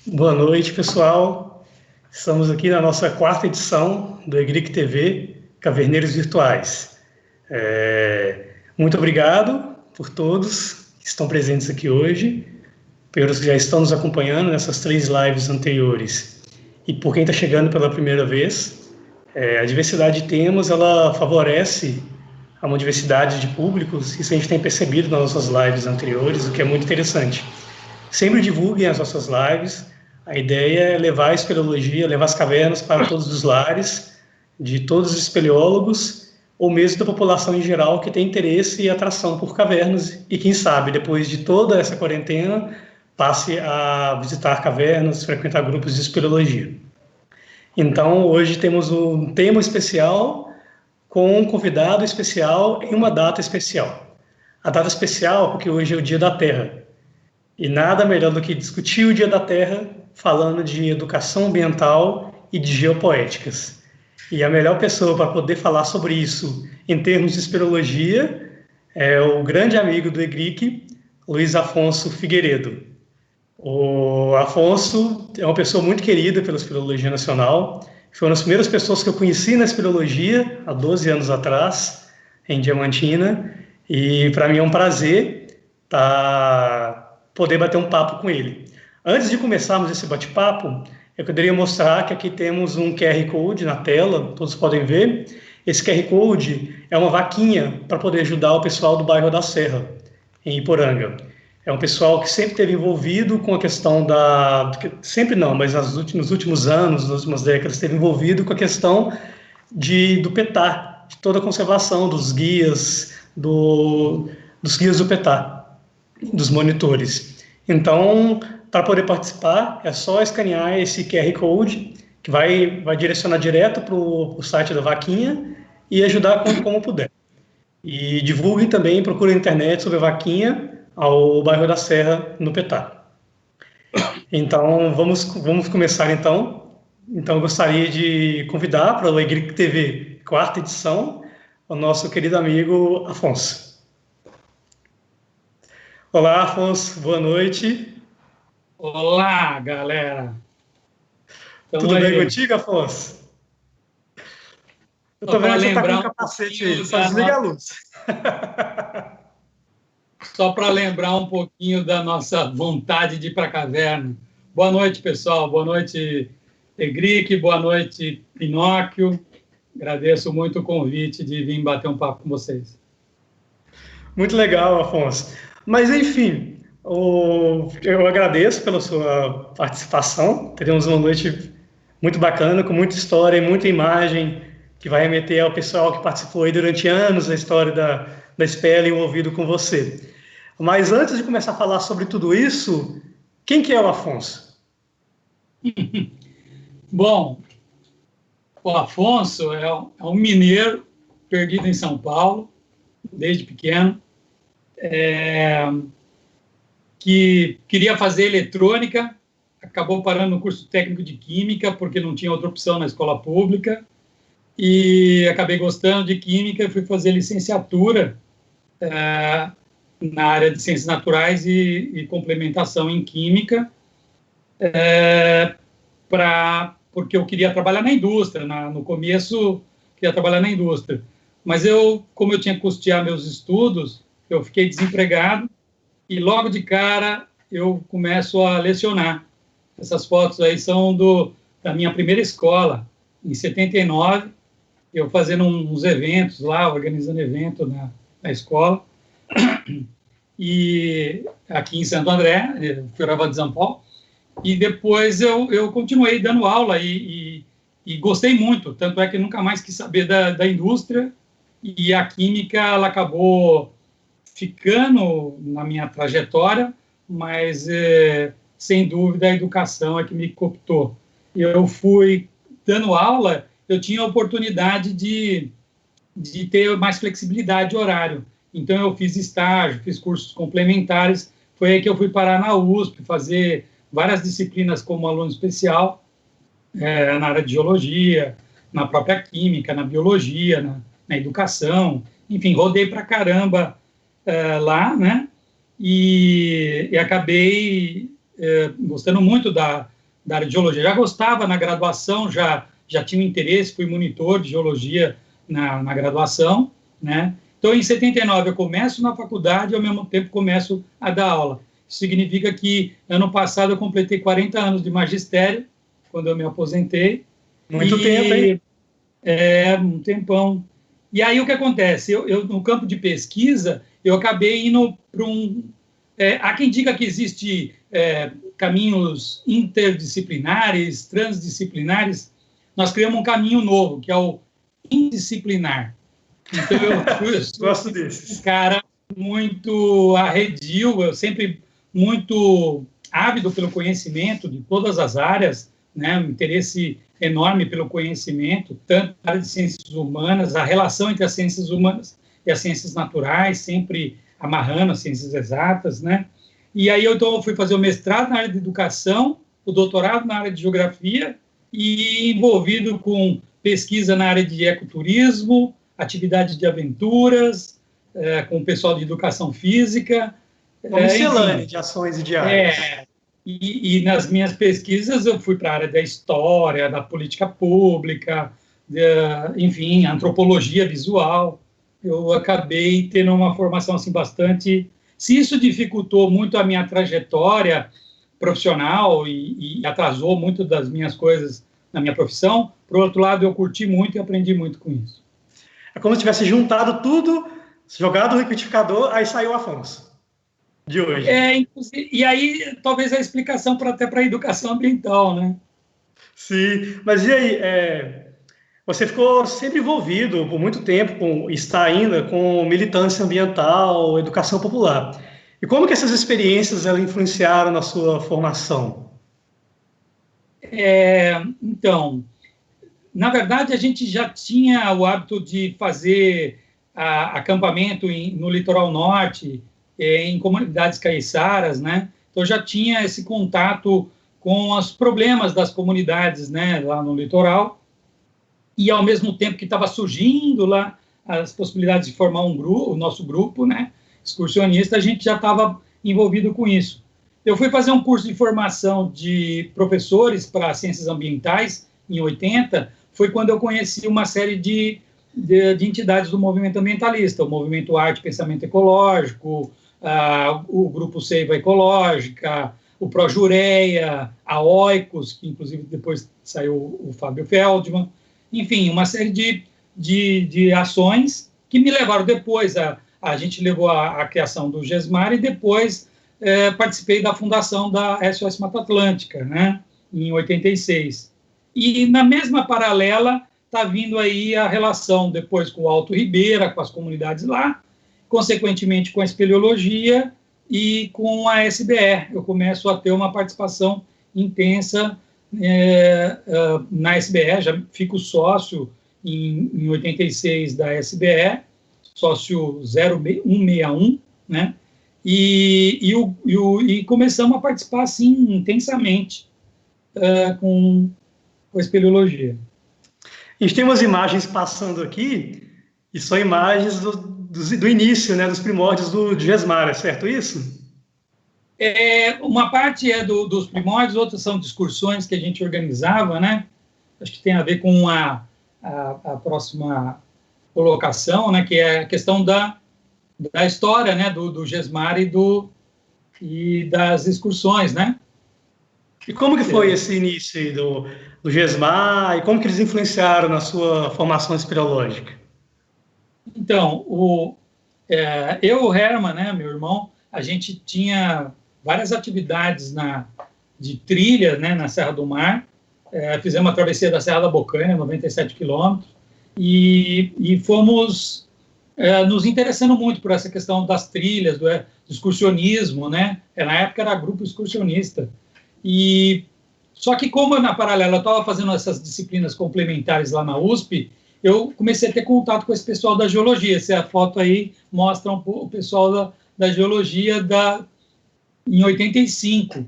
Boa noite, pessoal. Estamos aqui na nossa quarta edição do EGRIC TV Caverneiros Virtuais. Muito obrigado por todos que estão presentes aqui hoje, pelos que já estão nos acompanhando nessas 3 lives anteriores e por quem está chegando pela primeira vez. A diversidade de temas, ela favorece a uma diversidade de públicos, isso a gente tem percebido nas nossas lives anteriores, o que é muito interessante. Sempre divulguem as nossas lives. A ideia é levar a espeleologia, levar as cavernas para todos os lares, de todos os espeleólogos, ou mesmo da população em geral que tem interesse e atração por cavernas e, quem sabe, depois de toda essa quarentena, passe a visitar cavernas, frequentar grupos de espeleologia. Então, hoje temos um tema especial com um convidado especial em uma data especial. A data especial porque hoje é o Dia da Terra. E nada melhor do que discutir o Dia da Terra falando de educação ambiental e de geopoéticas. E a melhor pessoa para poder falar sobre isso em termos de espeleologia é o grande amigo do EGRIC, Luiz Afonso Figueiredo. O Afonso é uma pessoa muito querida pela espeleologia nacional, foi uma das primeiras pessoas que eu conheci na espeleologia, há 12 anos atrás, em Diamantina, e para mim é um prazer poder bater um papo com ele. Antes de começarmos esse bate-papo, eu poderia mostrar que aqui temos um QR Code na tela, todos podem ver. Esse QR Code é uma vaquinha para poder ajudar o pessoal do bairro da Serra, em Iporanga. É um pessoal que sempre esteve envolvido com a questão sempre não, mas nos últimos anos, nas últimas décadas, esteve envolvido com a questão do PETAR, de toda a conservação dos guias, dos guias do PETAR, dos monitores. Então, para poder participar, é só escanear esse QR Code, que vai direcionar direto para o site da vaquinha e ajudar como puder. E divulguem também, procurem na internet sobre a vaquinha ao bairro da Serra, no PETAR. Então, vamos começar então. Então, eu gostaria de convidar para o EGRIC TV, quarta edição, o nosso querido amigo Afonso. Olá, Afonso, boa noite. Olá, galera. Tudo bem contigo, Afonso? Eu tô vendo que você tá com um capacete aí, só desliga a luz. Só para lembrar um pouquinho da nossa vontade de ir para a caverna. Boa noite, pessoal. Boa noite, EGRIC. Boa noite, Pinóquio. Agradeço muito o convite de vir bater um papo com vocês. Muito legal, Afonso. Mas, enfim, eu agradeço pela sua participação. Teremos uma noite muito bacana, com muita história e muita imagem, que vai remeter ao pessoal que participou aí durante anos da história da SPEL envolvido com você. Mas antes de começar a falar sobre tudo isso, quem que é o Afonso? Bom, o Afonso é um mineiro perdido em São Paulo, desde pequeno, que queria fazer eletrônica, acabou parando no curso técnico de química, porque não tinha outra opção na escola pública, e acabei gostando de química e fui fazer licenciatura na área de ciências naturais e complementação em química, porque eu queria trabalhar na indústria. No começo, queria trabalhar na indústria. Mas como eu tinha que custear meus estudos, eu fiquei desempregado e logo de cara eu começo a lecionar. Essas fotos aí são da minha primeira escola, em 79, eu fazendo uns eventos lá, organizando evento na escola, e aqui em Santo André, Fiorava de São Paulo, e depois eu continuei dando aula e gostei muito, tanto é que nunca mais quis saber da indústria, e a química ela acabou ficando na minha trajetória, mas sem dúvida a educação é que me cooptou. Eu fui dando aula, eu tinha a oportunidade de ter mais flexibilidade de horário. Então, eu fiz estágio, fiz cursos complementares, foi aí que eu fui parar na USP, fazer várias disciplinas como aluno especial, na área de geologia, na própria química, na biologia, na educação, enfim, rodei pra caramba lá, né? E acabei gostando muito da da área de geologia. Já gostava na graduação, já tinha um interesse, fui monitor de geologia na graduação, né? Então, em 79, eu começo na faculdade e, ao mesmo tempo, começo a dar aula. Isso significa que, ano passado, eu completei 40 anos de magistério, quando eu me aposentei. Muito tempo, hein? Um tempão. E aí, o que acontece? Eu no campo de pesquisa, eu acabei indo para há quem diga que existe caminhos interdisciplinares, transdisciplinares. Nós criamos um caminho novo, que é o indisciplinar. Então, eu gosto desses. Um cara muito arredio, eu sempre muito ávido pelo conhecimento de todas as áreas, né? Um interesse enorme pelo conhecimento, tanto na área de ciências humanas, a relação entre as ciências humanas e as ciências naturais, sempre amarrando as ciências exatas, né? E aí, então, eu fui fazer o mestrado na área de educação, o doutorado na área de geografia e envolvido com pesquisa na área de ecoturismo, atividades de aventuras, com o pessoal de educação física. Uma miscelânea de ações e de áreas. E nas minhas pesquisas eu fui para a área da história, da política pública, enfim, antropologia visual. Eu acabei tendo uma formação assim bastante... Se isso dificultou muito a minha trajetória profissional e atrasou muito das minhas coisas na minha profissão, por outro lado, eu curti muito e aprendi muito com isso. É como se tivesse juntado tudo, jogado no liquidificador, aí saiu o Afonso, de hoje. E aí, talvez a explicação até para a educação ambiental, né? Sim, mas e aí, você ficou sempre envolvido por muito tempo, está ainda com militância ambiental, educação popular. E como que essas experiências elas influenciaram na sua formação? Então, na verdade, a gente já tinha o hábito de fazer acampamento no litoral norte, em comunidades caiçaras, né? Então, já tinha esse contato com os problemas das comunidades, né, lá no litoral, e, ao mesmo tempo que estava surgindo lá as possibilidades de formar o nosso grupo, né, excursionista, a gente já estava envolvido com isso. Eu fui fazer um curso de formação de professores para ciências ambientais, em 80, foi quando eu conheci uma série de entidades do movimento ambientalista, o Movimento Arte e Pensamento Ecológico, o Grupo Seiva Ecológica, o Projureia, a Oikos, que inclusive depois saiu o Fábio Feldman, enfim, uma série de ações que me levaram depois, a gente levou a criação do GESMAR e depois participei da fundação da SOS Mata Atlântica, né, em 86. E na mesma paralela está vindo aí a relação depois com o Alto Ribeira, com as comunidades lá, consequentemente com a espeleologia e com a SBE. Eu começo a ter uma participação intensa na SBE, já fico sócio em 86 da SBE, sócio 0161, né? E começamos a participar, assim, intensamente com a espeleologia. A gente tem umas imagens passando aqui, e são imagens do início, né, dos primórdios do GESMAR, é certo isso? Uma parte é dos primórdios, outras são de excursões que a gente organizava, né? Acho que tem a ver com a próxima colocação, né, que é a questão da história, né, do GESMAR e das excursões, né? E como que foi esse início do GESMAR, e como que eles influenciaram na sua formação espeleológica? Então, o Herman, né, meu irmão, a gente tinha várias atividades de trilha, né, na Serra do Mar. Fizemos a travessia da Serra da Bocaina, 97 quilômetros, e fomos nos interessando muito por essa questão das trilhas, do excursionismo, né? Na época era grupo excursionista. Só que, como na paralela eu estava fazendo essas disciplinas complementares lá na USP, eu comecei a ter contato com esse pessoal da geologia. Essa foto aí mostra o pessoal da geologia em 85.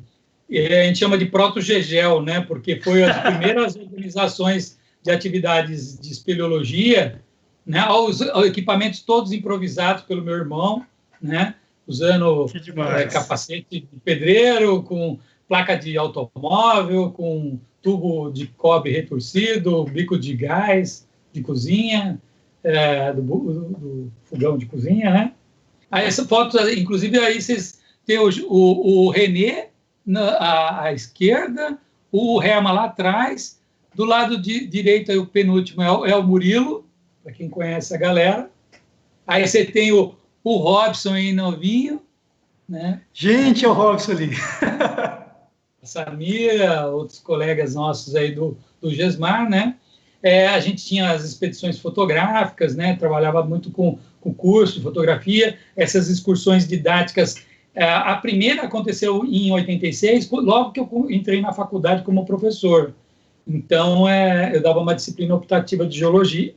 A gente chama de proto-GEGEL, né? Porque foi as primeiras organizações de atividades de espeleologia, né? Os equipamentos todos improvisados pelo meu irmão, né? Usando capacete de pedreiro, com placa de automóvel, com tubo de cobre retorcido, bico de gás de cozinha, do fogão de cozinha, né? Aí essa foto, inclusive, aí vocês têm o René à esquerda, o Herman lá atrás, do lado direito, aí, o penúltimo é o Murilo, para quem conhece a galera. Aí você tem o Robson aí novinho, né? Gente, é o Robson ali. A Samira, outros colegas nossos aí do GESMAR, né? A gente tinha as expedições fotográficas, né? Trabalhava muito com curso de fotografia, essas excursões didáticas. A primeira aconteceu em 86, logo que eu entrei na faculdade como professor. Então, eu dava uma disciplina optativa de geologia,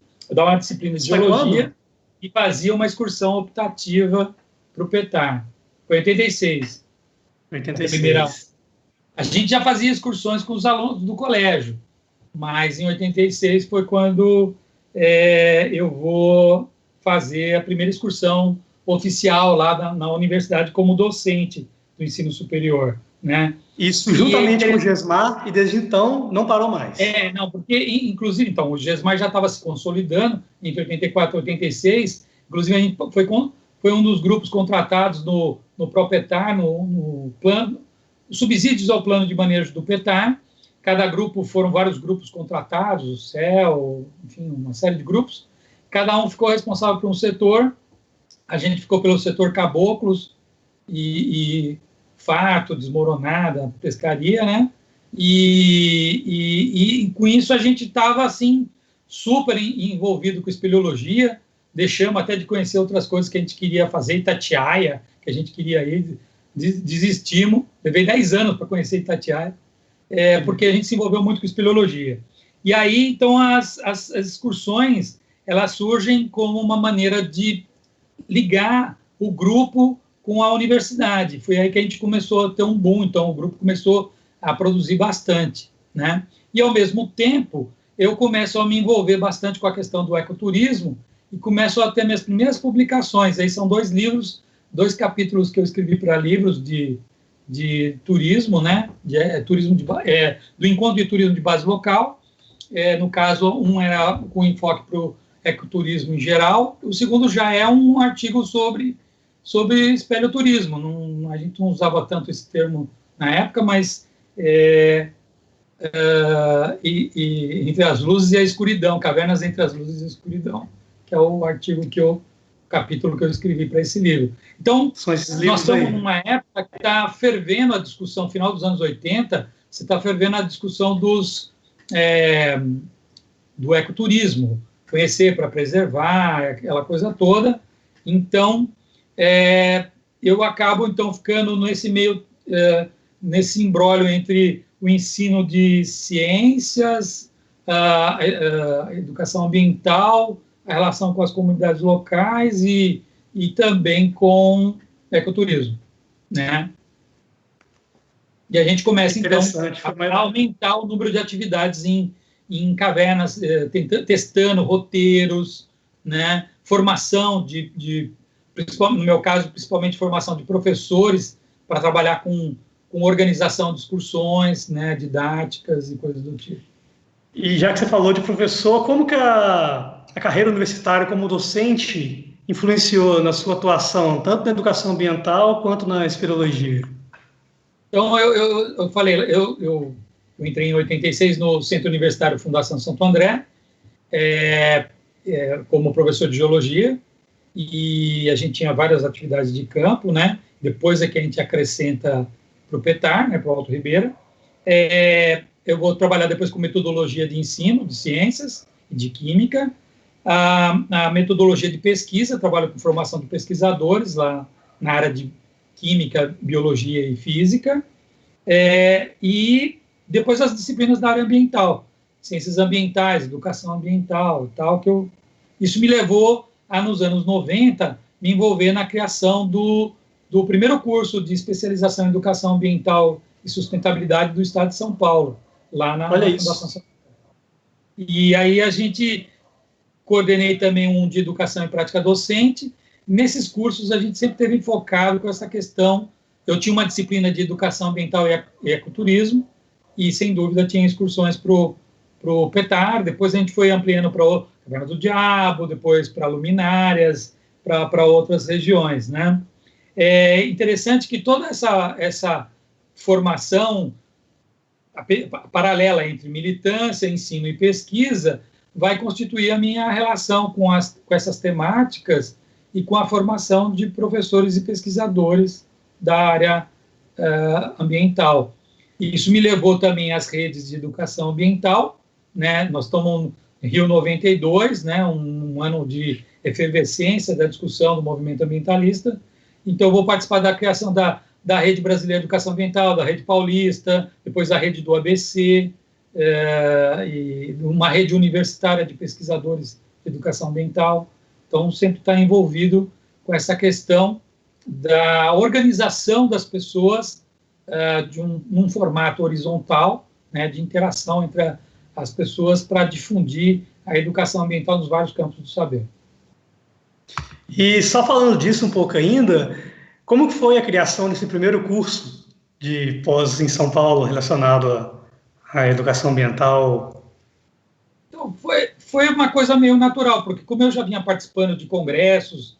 e fazia uma excursão optativa para o PETAR. Foi em 86. 86. A gente já fazia excursões com os alunos do colégio, mas em 86 foi quando eu vou fazer a primeira excursão oficial lá na universidade como docente do ensino superior, né? Isso juntamente com o GESMAR, e desde então não parou mais. Não, porque, inclusive, então, o GESMAR já estava se consolidando entre 84 e 86, inclusive a gente foi um dos grupos contratados no ProPETAR, no plano, subsídios ao plano de manejo do PETAR. Cada grupo, foram vários grupos contratados, o CEL, enfim, uma série de grupos. Cada um ficou responsável por um setor. A gente ficou pelo setor caboclos e farto, desmoronada, pescaria, né? E com isso a gente estava, assim, super envolvido com espeleologia. Deixamos até de conhecer outras coisas que a gente queria fazer, Itatiaia, que a gente queria ir, desistimos. Levei 10 anos para conhecer Itatiaia, porque a gente se envolveu muito com espeleologia. E aí, então, as excursões, elas surgem como uma maneira de ligar o grupo com a universidade. Foi aí que a gente começou a ter um boom, então o grupo começou a produzir bastante, né? E, ao mesmo tempo, eu começo a me envolver bastante com a questão do ecoturismo e começo a ter minhas primeiras publicações. Aí são 2 livros, 2 capítulos que eu escrevi para livros de turismo, né? Do Encontro de Turismo de Base Local. No caso, um era com enfoque para o ecoturismo em geral, o segundo já é um artigo sobre espeleoturismo. A gente não usava tanto esse termo na época, mas entre as luzes e a escuridão, cavernas entre as luzes e a escuridão, que é o capítulo que eu escrevi para esse livro. Então, nós estamos numa época que está fervendo a discussão, final dos anos 80, você está fervendo a discussão do ecoturismo, conhecer para preservar, aquela coisa toda. Então, eu acabo, então, ficando nesse imbróglio entre o ensino de ciências, a educação ambiental, a relação com as comunidades locais e também com ecoturismo, né? E a gente começa, então, a aumentar o número de atividades em cavernas, testando roteiros, né? Formação no meu caso, principalmente formação de professores para trabalhar com organização de excursões, né? Didáticas e coisas do tipo. E já que você falou de professor, como que a carreira universitária como docente influenciou na sua atuação, tanto na educação ambiental quanto na espeleologia? Então, eu falei, eu entrei em 86 no Centro Universitário Fundação Santo André, como professor de geologia, e a gente tinha várias atividades de campo, né? Depois é que a gente acrescenta para o PETAR, né, para o Alto Ribeira. Eu vou trabalhar depois com metodologia de ensino, de ciências e de química, a metodologia de pesquisa, trabalho com formação de pesquisadores lá na área de química, biologia e física, e depois as disciplinas da área ambiental, ciências ambientais, educação ambiental e tal, isso me levou a, nos anos 90, me envolver na criação do primeiro curso de especialização em educação ambiental e sustentabilidade do Estado de São Paulo, lá na Fundação São Paulo. E aí a gente coordenei também um de educação e prática docente. Nesses cursos a gente sempre teve focado com essa questão. eu tinha uma disciplina de educação ambiental e ecoturismo, e, sem dúvida, tinha excursões para o Petar. Depois a gente foi ampliando para a Caverna do Diabo, depois para Luminárias, para outras regiões, né? É interessante que toda essa formação paralela entre militância, ensino e pesquisa vai constituir a minha relação com essas temáticas e com a formação de professores e pesquisadores da área ambiental. E isso me levou também às redes de educação ambiental, né? Nós estamos no Rio 92, né? Um ano de efervescência da discussão do movimento ambientalista. Então, eu vou participar da criação da Rede Brasileira de Educação Ambiental, da Rede Paulista, depois da Rede do ABC, e uma rede universitária de pesquisadores de educação ambiental. Então, sempre está envolvido com essa questão da organização das pessoas num formato horizontal, né, de interação entre as pessoas para difundir a educação ambiental nos vários campos do saber. E só falando disso um pouco ainda, como que foi a criação desse primeiro curso de pós em São Paulo relacionado à educação ambiental? Então, foi uma coisa meio natural, porque como eu já vinha participando de congressos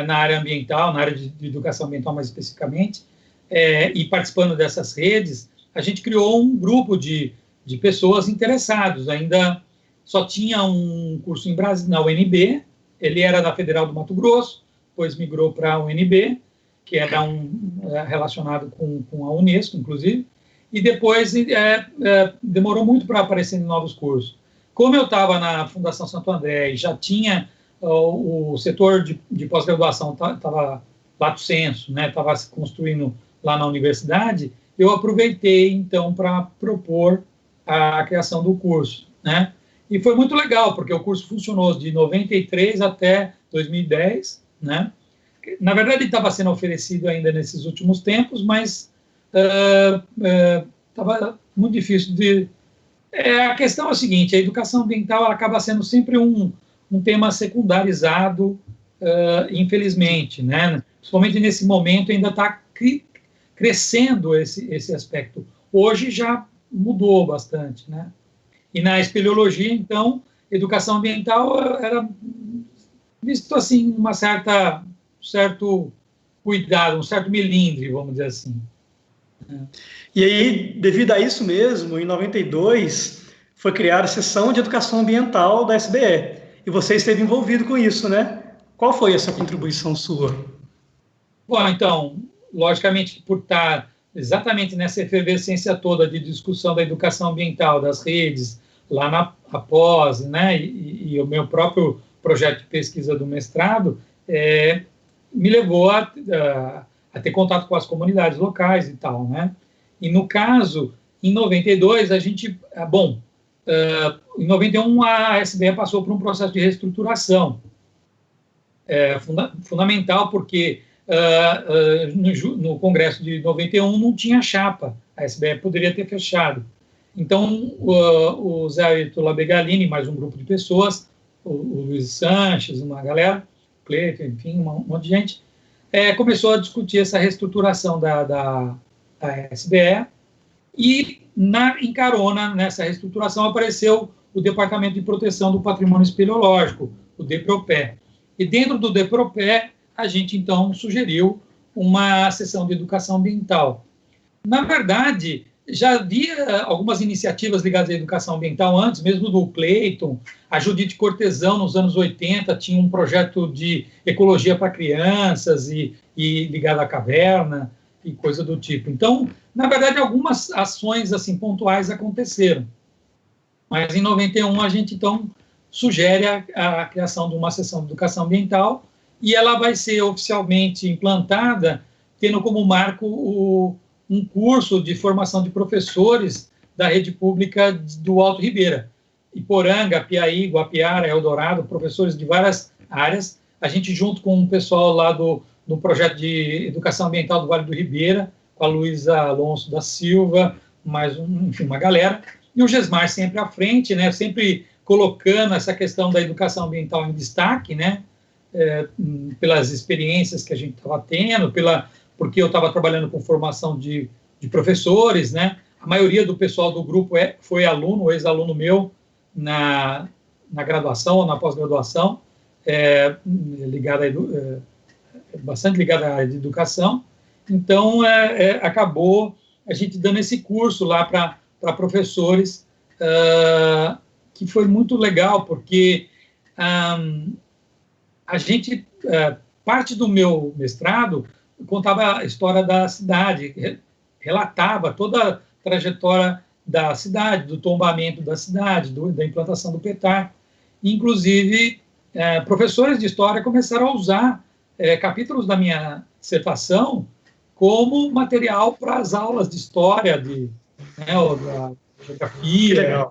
na área ambiental, na área de educação ambiental mais especificamente, e participando dessas redes, a gente criou um grupo de pessoas interessadas. Ainda só tinha um curso em Brasília, na UNB, ele era da Federal do Mato Grosso, depois migrou para a UNB, que era relacionado com a Unesco, inclusive, e depois demorou muito para aparecer novos cursos. Como eu estava na Fundação Santo André e já tinha o setor de pós-graduação, estava lato sensu, né, estava se construindo lá na universidade, eu aproveitei, então, para propor a criação do curso, né? E foi muito legal, porque o curso funcionou de 93 até 2010, né? Na verdade, ele estava sendo oferecido ainda nesses últimos tempos, mas estava muito difícil de... a questão é a seguinte, a educação ambiental ela acaba sendo sempre um tema secundarizado, infelizmente, né? Principalmente nesse momento ainda está crescendo esse aspecto. Hoje já mudou bastante, né? E na espeleologia, então, educação ambiental era visto assim um certo cuidado, um certo melindre, vamos dizer assim. E aí, devido a isso mesmo, em 92 foi criada a seção de educação ambiental da SBE. E você esteve envolvido com isso, né? Qual foi essa contribuição sua? Bom, então, logicamente, por estar exatamente nessa efervescência toda de discussão da educação ambiental, das redes, lá na pós, né, e o meu próprio projeto de pesquisa do mestrado, me levou a ter contato com as comunidades locais e tal, né? E, no caso, em 92, a gente... em 91, a SBE passou por um processo de reestruturação fundamental, porque no Congresso de 91 não tinha chapa, a SBE poderia ter fechado. Então, o Zé Ayrton Labegalini, mais um grupo de pessoas, o Luiz Sanches, uma galera, Cleiton, enfim, um monte de gente, começou a discutir essa reestruturação da SBE, e em carona nessa reestruturação apareceu o Departamento de Proteção do Patrimônio Espeleológico, o DEPROPE. E dentro do DEPROPE, a gente, então, sugeriu uma sessão de educação ambiental. Na verdade, já havia algumas iniciativas ligadas à educação ambiental antes, mesmo do Cleiton. A Judite Cortesão, nos anos 80, tinha um projeto de ecologia para crianças e ligado à caverna e coisa do tipo. Então, na verdade, algumas ações assim pontuais aconteceram. Mas, em 91, a gente, então, sugere a criação de uma sessão de educação ambiental, e ela vai ser oficialmente implantada, tendo como marco um curso de formação de professores da rede pública do Alto Ribeira. Iporanga, Piaí, Guapiara, Eldorado, professores de várias áreas. A gente, junto com o pessoal lá do projeto de educação ambiental do Vale do Ribeira, com a Luísa Alonso da Silva, enfim, uma galera. E o GESMAR sempre à frente, né, sempre colocando essa questão da educação ambiental em destaque, né, pelas experiências que a gente estava tendo, porque eu estava trabalhando com formação de professores, né? A maioria do pessoal do grupo foi aluno, ex-aluno meu, na graduação ou na pós-graduação, bastante ligada à área de educação. Então, acabou a gente dando esse curso lá para professores, que foi muito legal, porque a gente, parte do meu mestrado, contava a história da cidade, relatava toda a trajetória da cidade, do tombamento da cidade, da implantação do PETAR. Inclusive, professores de história começaram a usar capítulos da minha dissertação como material para as aulas de história, ou da geografia,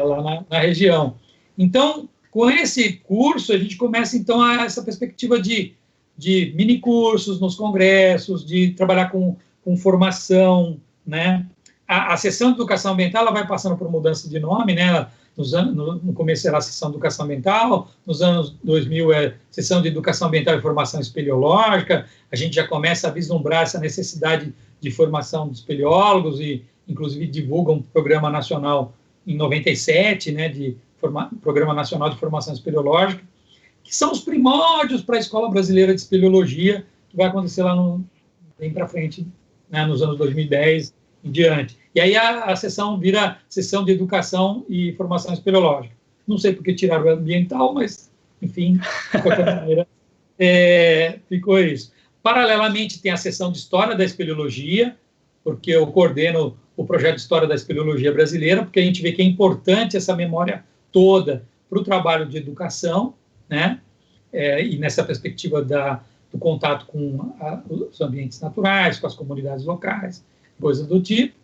lá na região. Então, com esse curso, a gente começa, então, essa perspectiva de mini-cursos nos congressos, de trabalhar com formação, né? A seção de educação ambiental, ela vai passando por mudança de nome, né? No começo era a seção de educação ambiental, nos anos 2000 seção de educação ambiental e formação espeleológica, a gente já começa a vislumbrar essa necessidade de formação de espeleólogos e, inclusive, divulga um programa nacional em 97, né, Programa Nacional de Formação Espeleológica, que são os primórdios para a Escola Brasileira de Espeleologia, que vai acontecer lá bem para frente, né, nos anos 2010 em diante. E aí a sessão vira Sessão de Educação e Formação Espeleológica. Não sei porque tiraram o ambiental, mas, enfim, de qualquer maneira, ficou isso. Paralelamente, tem a Sessão de História da Espeleologia, porque eu coordeno o projeto de História da Espeleologia Brasileira, porque a gente vê que é importante essa memória toda para o trabalho de educação, né? E nessa perspectiva do contato com os ambientes naturais, com as comunidades locais, coisas do tipo.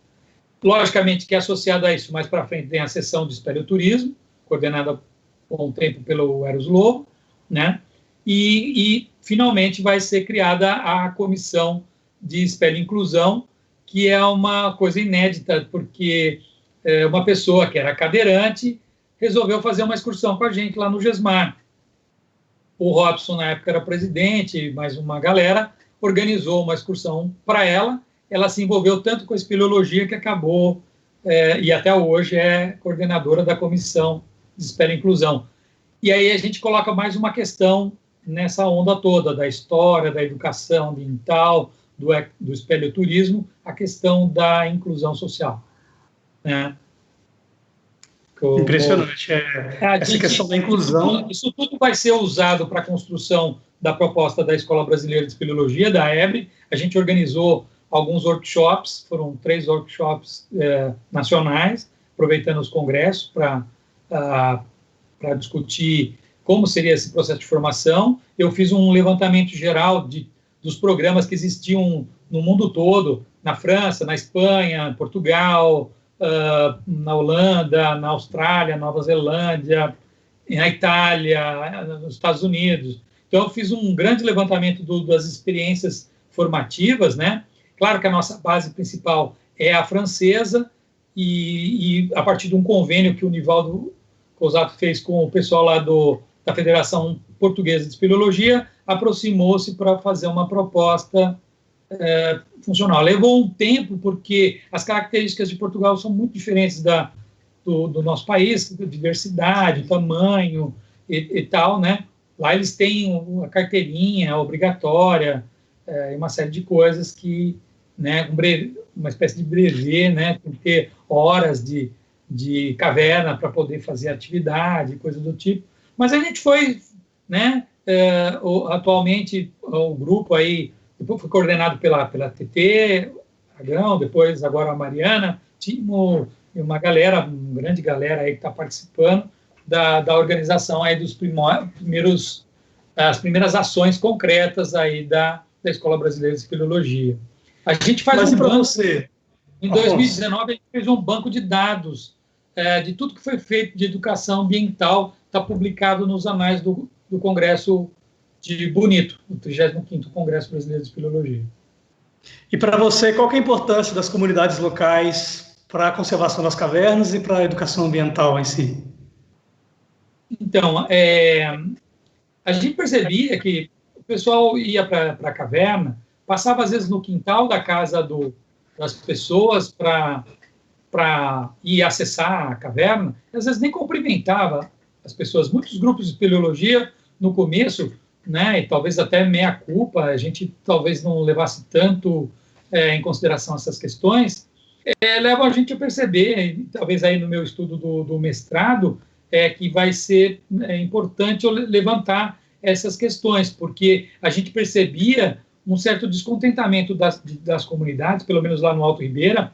Logicamente que associado a isso, mais para frente tem a seção de espeleoturismo, coordenada por um tempo pelo Eros Lobo, né? E finalmente vai ser criada a comissão de espeleo-inclusão, que é uma coisa inédita, porque uma pessoa que era cadeirante resolveu fazer uma excursão com a gente lá no GESMAR. O Robson, na época, era presidente, mais uma galera organizou uma excursão para ela. Ela se envolveu tanto com a espeleologia que acabou, e até hoje é coordenadora da comissão de espeleo-inclusão. E aí a gente coloca mais uma questão nessa onda toda, da história, da educação ambiental, do espeleoturismo, a questão da inclusão social, né? Impressionante. Essa questão da inclusão. Isso tudo vai ser usado para a construção da proposta da Escola Brasileira de Espeleologia, da EBRE. A gente organizou alguns workshops, foram 3 workshops nacionais, aproveitando os congressos para discutir como seria esse processo de formação. Eu fiz um levantamento geral dos programas que existiam no mundo todo, na França, na Espanha, Portugal, na Holanda, na Austrália, Nova Zelândia, na Itália, nos Estados Unidos. Então, eu fiz um grande levantamento das experiências formativas, né? Claro que a nossa base principal é a francesa, e a partir de um convênio que o Nivaldo Cosato fez com o pessoal lá da Federação Portuguesa de Espeleologia, aproximou-se para fazer uma proposta funcional. Levou um tempo, porque as características de Portugal são muito diferentes do nosso país, diversidade, tamanho e tal, né? Lá eles têm a carteirinha obrigatória, uma série de coisas que, né, uma espécie de brevet, né, tem que ter horas de caverna para poder fazer atividade, coisa do tipo. Mas a gente foi, né, atualmente o grupo aí, depois foi coordenado pela TT, Agrão, depois agora a Mariana, Timo, e uma grande galera aí que está participando da organização aí das primeiras ações concretas aí da Escola Brasileira de Espeleologia. A gente faz em 2019 a gente fez um banco de dados de tudo que foi feito de educação ambiental, está publicado nos anais do Congresso de Bonito, o 35º Congresso Brasileiro de Espeleologia. E para você, qual que é a importância das comunidades locais para a conservação das cavernas e para a educação ambiental em si? Então, a gente percebia que o pessoal ia para a caverna passava às vezes no quintal da casa das pessoas para ir acessar a caverna, às vezes nem cumprimentava as pessoas. Muitos grupos de espeleologia, no começo, né, e talvez até meia culpa, a gente talvez não levasse tanto em consideração essas questões, levam a gente a perceber, talvez aí no meu estudo do mestrado, que vai ser importante eu levantar essas questões, porque a gente percebia um certo descontentamento das comunidades, pelo menos lá no Alto Ribeira,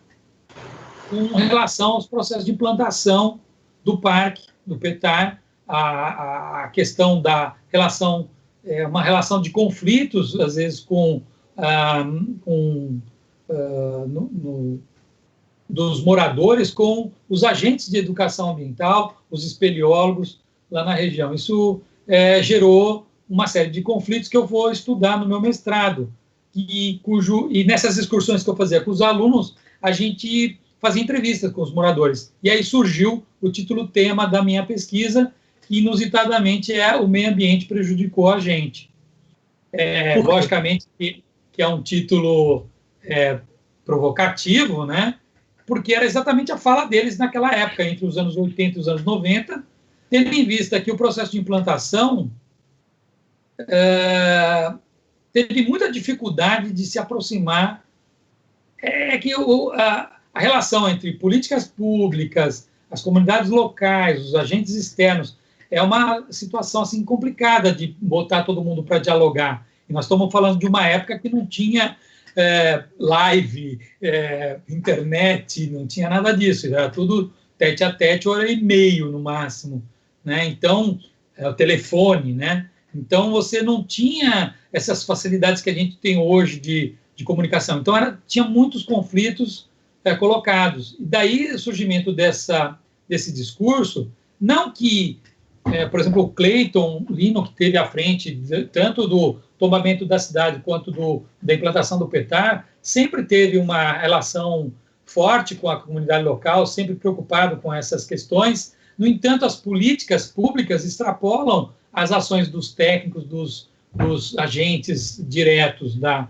com relação aos processos de implantação do parque, do PETAR, a questão da relação, uma relação de conflitos, às vezes, dos moradores com os agentes de educação ambiental, os espeleólogos lá na região. Isso gerou uma série de conflitos que eu vou estudar no meu mestrado, e nessas excursões que eu fazia com os alunos, a gente fazia entrevistas com os moradores. E aí surgiu o título-tema da minha pesquisa, que inusitadamente o meio ambiente prejudicou a gente. Logicamente que é um título provocativo, né? Porque era exatamente a fala deles naquela época, entre os anos 80 e os anos 90, tendo em vista que o processo de implantação teve muita dificuldade de se aproximar, que a relação entre políticas públicas, as comunidades locais, os agentes externos, é uma situação assim complicada de botar todo mundo para dialogar. E nós estamos falando de uma época que não tinha live, internet, não tinha nada disso, era tudo tete a tete, hora e meio no máximo, né? Então, o telefone, né? Então, você não tinha essas facilidades que a gente tem hoje de comunicação. Então, tinha muitos conflitos colocados. E daí o surgimento desse discurso, não que, por exemplo, o Clayton Lino, que teve à frente tanto do tombamento da cidade quanto da implantação do PETAR, sempre teve uma relação forte com a comunidade local, sempre preocupado com essas questões. No entanto, as políticas públicas extrapolam as ações dos técnicos, dos agentes diretos da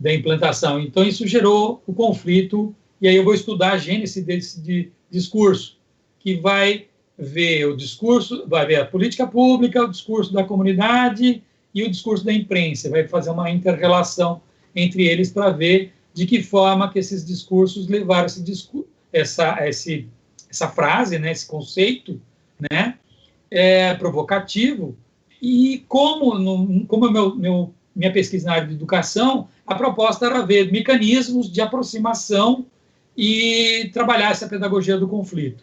implantação. Então, isso gerou o conflito, e aí eu vou estudar a gênese desse discurso, que vai ver o discurso, vai ver a política pública, o discurso da comunidade e o discurso da imprensa, vai fazer uma inter-relação entre eles para ver de que forma que esses discursos levaram essa frase, né, esse conceito, né, provocativo, e como minha pesquisa na área de educação, a proposta era ver mecanismos de aproximação e trabalhar essa pedagogia do conflito,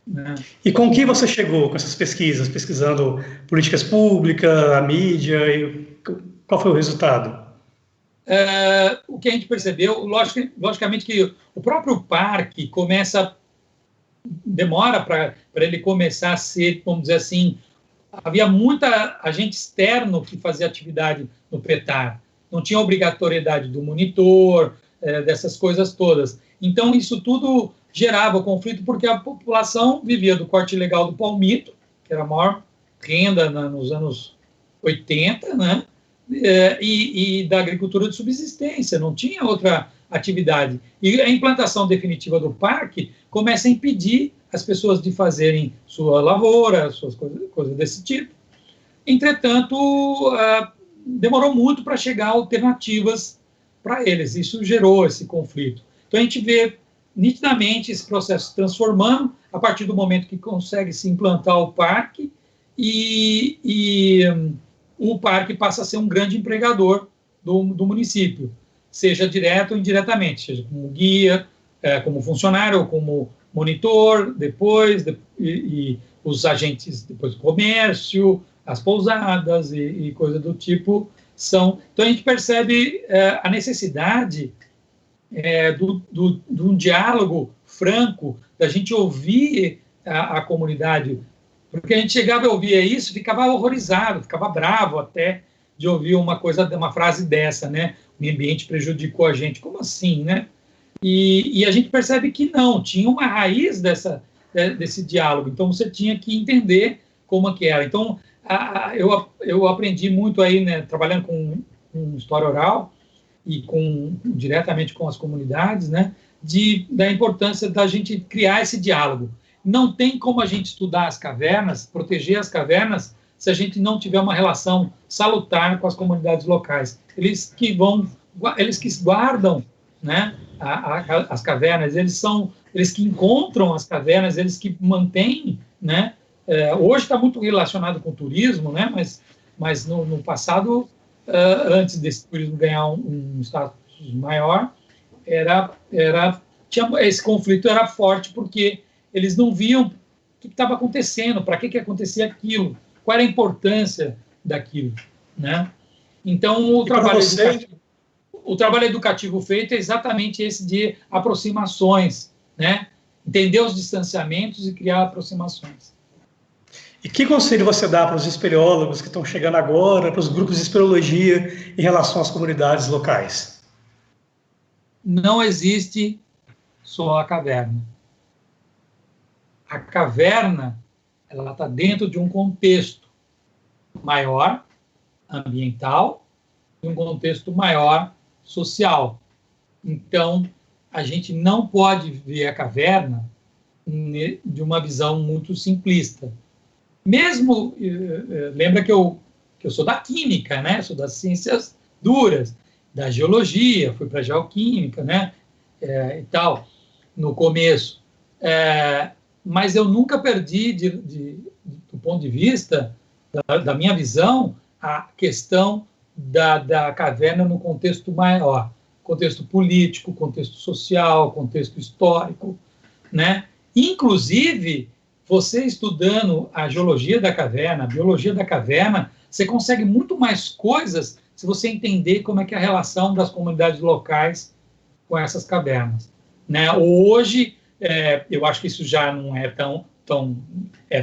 né? E com que você chegou com essas pesquisas, pesquisando políticas públicas, a mídia, e qual foi o resultado? O que a gente percebeu, logicamente que o próprio parque demora para ele começar a ser, vamos dizer assim, havia muita agente externo que fazia atividade no PETAR, não tinha obrigatoriedade do monitor, dessas coisas todas. Então, isso tudo gerava conflito, porque a população vivia do corte ilegal do palmito, que era a maior renda nos anos 80, né? E da agricultura de subsistência, não tinha outra atividade. E a implantação definitiva do parque começa a impedir as pessoas de fazerem sua lavoura, suas coisas desse tipo. Entretanto, demorou muito para chegar alternativas para eles. Isso gerou esse conflito. Então, a gente vê nitidamente esse processo se transformando a partir do momento que consegue se implantar o parque e o parque passa a ser um grande empregador do município, seja direto ou indiretamente, seja como guia, como funcionário ou como monitor, e os agentes depois do comércio, as pousadas e coisa do tipo são. Então, a gente percebe a necessidade de um diálogo franco, da gente ouvir a comunidade, porque a gente chegava a ouvir isso, ficava horrorizado, ficava bravo até de ouvir uma frase dessa, né? O meio ambiente prejudicou a gente. Como assim, né? E a gente percebe que não, tinha uma raiz desse diálogo, então você tinha que entender como que era. Então, eu aprendi muito aí, né, trabalhando com história oral, e diretamente com as comunidades, né, da importância da gente criar esse diálogo. Não tem como a gente estudar as cavernas, proteger as cavernas, se a gente não tiver uma relação salutar com as comunidades locais. Eles que guardam, né, as cavernas, eles que encontram as cavernas, eles que mantêm, né. Hoje está muito relacionado com o turismo, né, mas no passado, antes desse turismo ganhar um status maior, esse conflito era forte, porque eles não viam o que estava acontecendo, para que acontecia aquilo, qual era a importância daquilo, né? Então, o trabalho educativo feito é exatamente esse de aproximações, né? Entender os distanciamentos e criar aproximações. E que conselho você dá para os espeleólogos que estão chegando agora, para os grupos de espeleologia em relação às comunidades locais? Não existe só a caverna. A caverna, ela está dentro de um contexto maior, ambiental, e um contexto maior, social. Então, a gente não pode ver a caverna de uma visão muito simplista. Mesmo, lembra que eu sou da química, né? Sou das ciências duras, da geologia, fui para a geoquímica, né? E tal, no começo. Mas eu nunca perdi, do ponto de vista da minha visão, a questão da caverna no contexto maior, contexto político, contexto social, contexto histórico, né? Inclusive, você estudando a geologia da caverna, a biologia da caverna, você consegue muito mais coisas se você entender como é que é a relação das comunidades locais com essas cavernas, né? Hoje, eu acho que isso já não é tão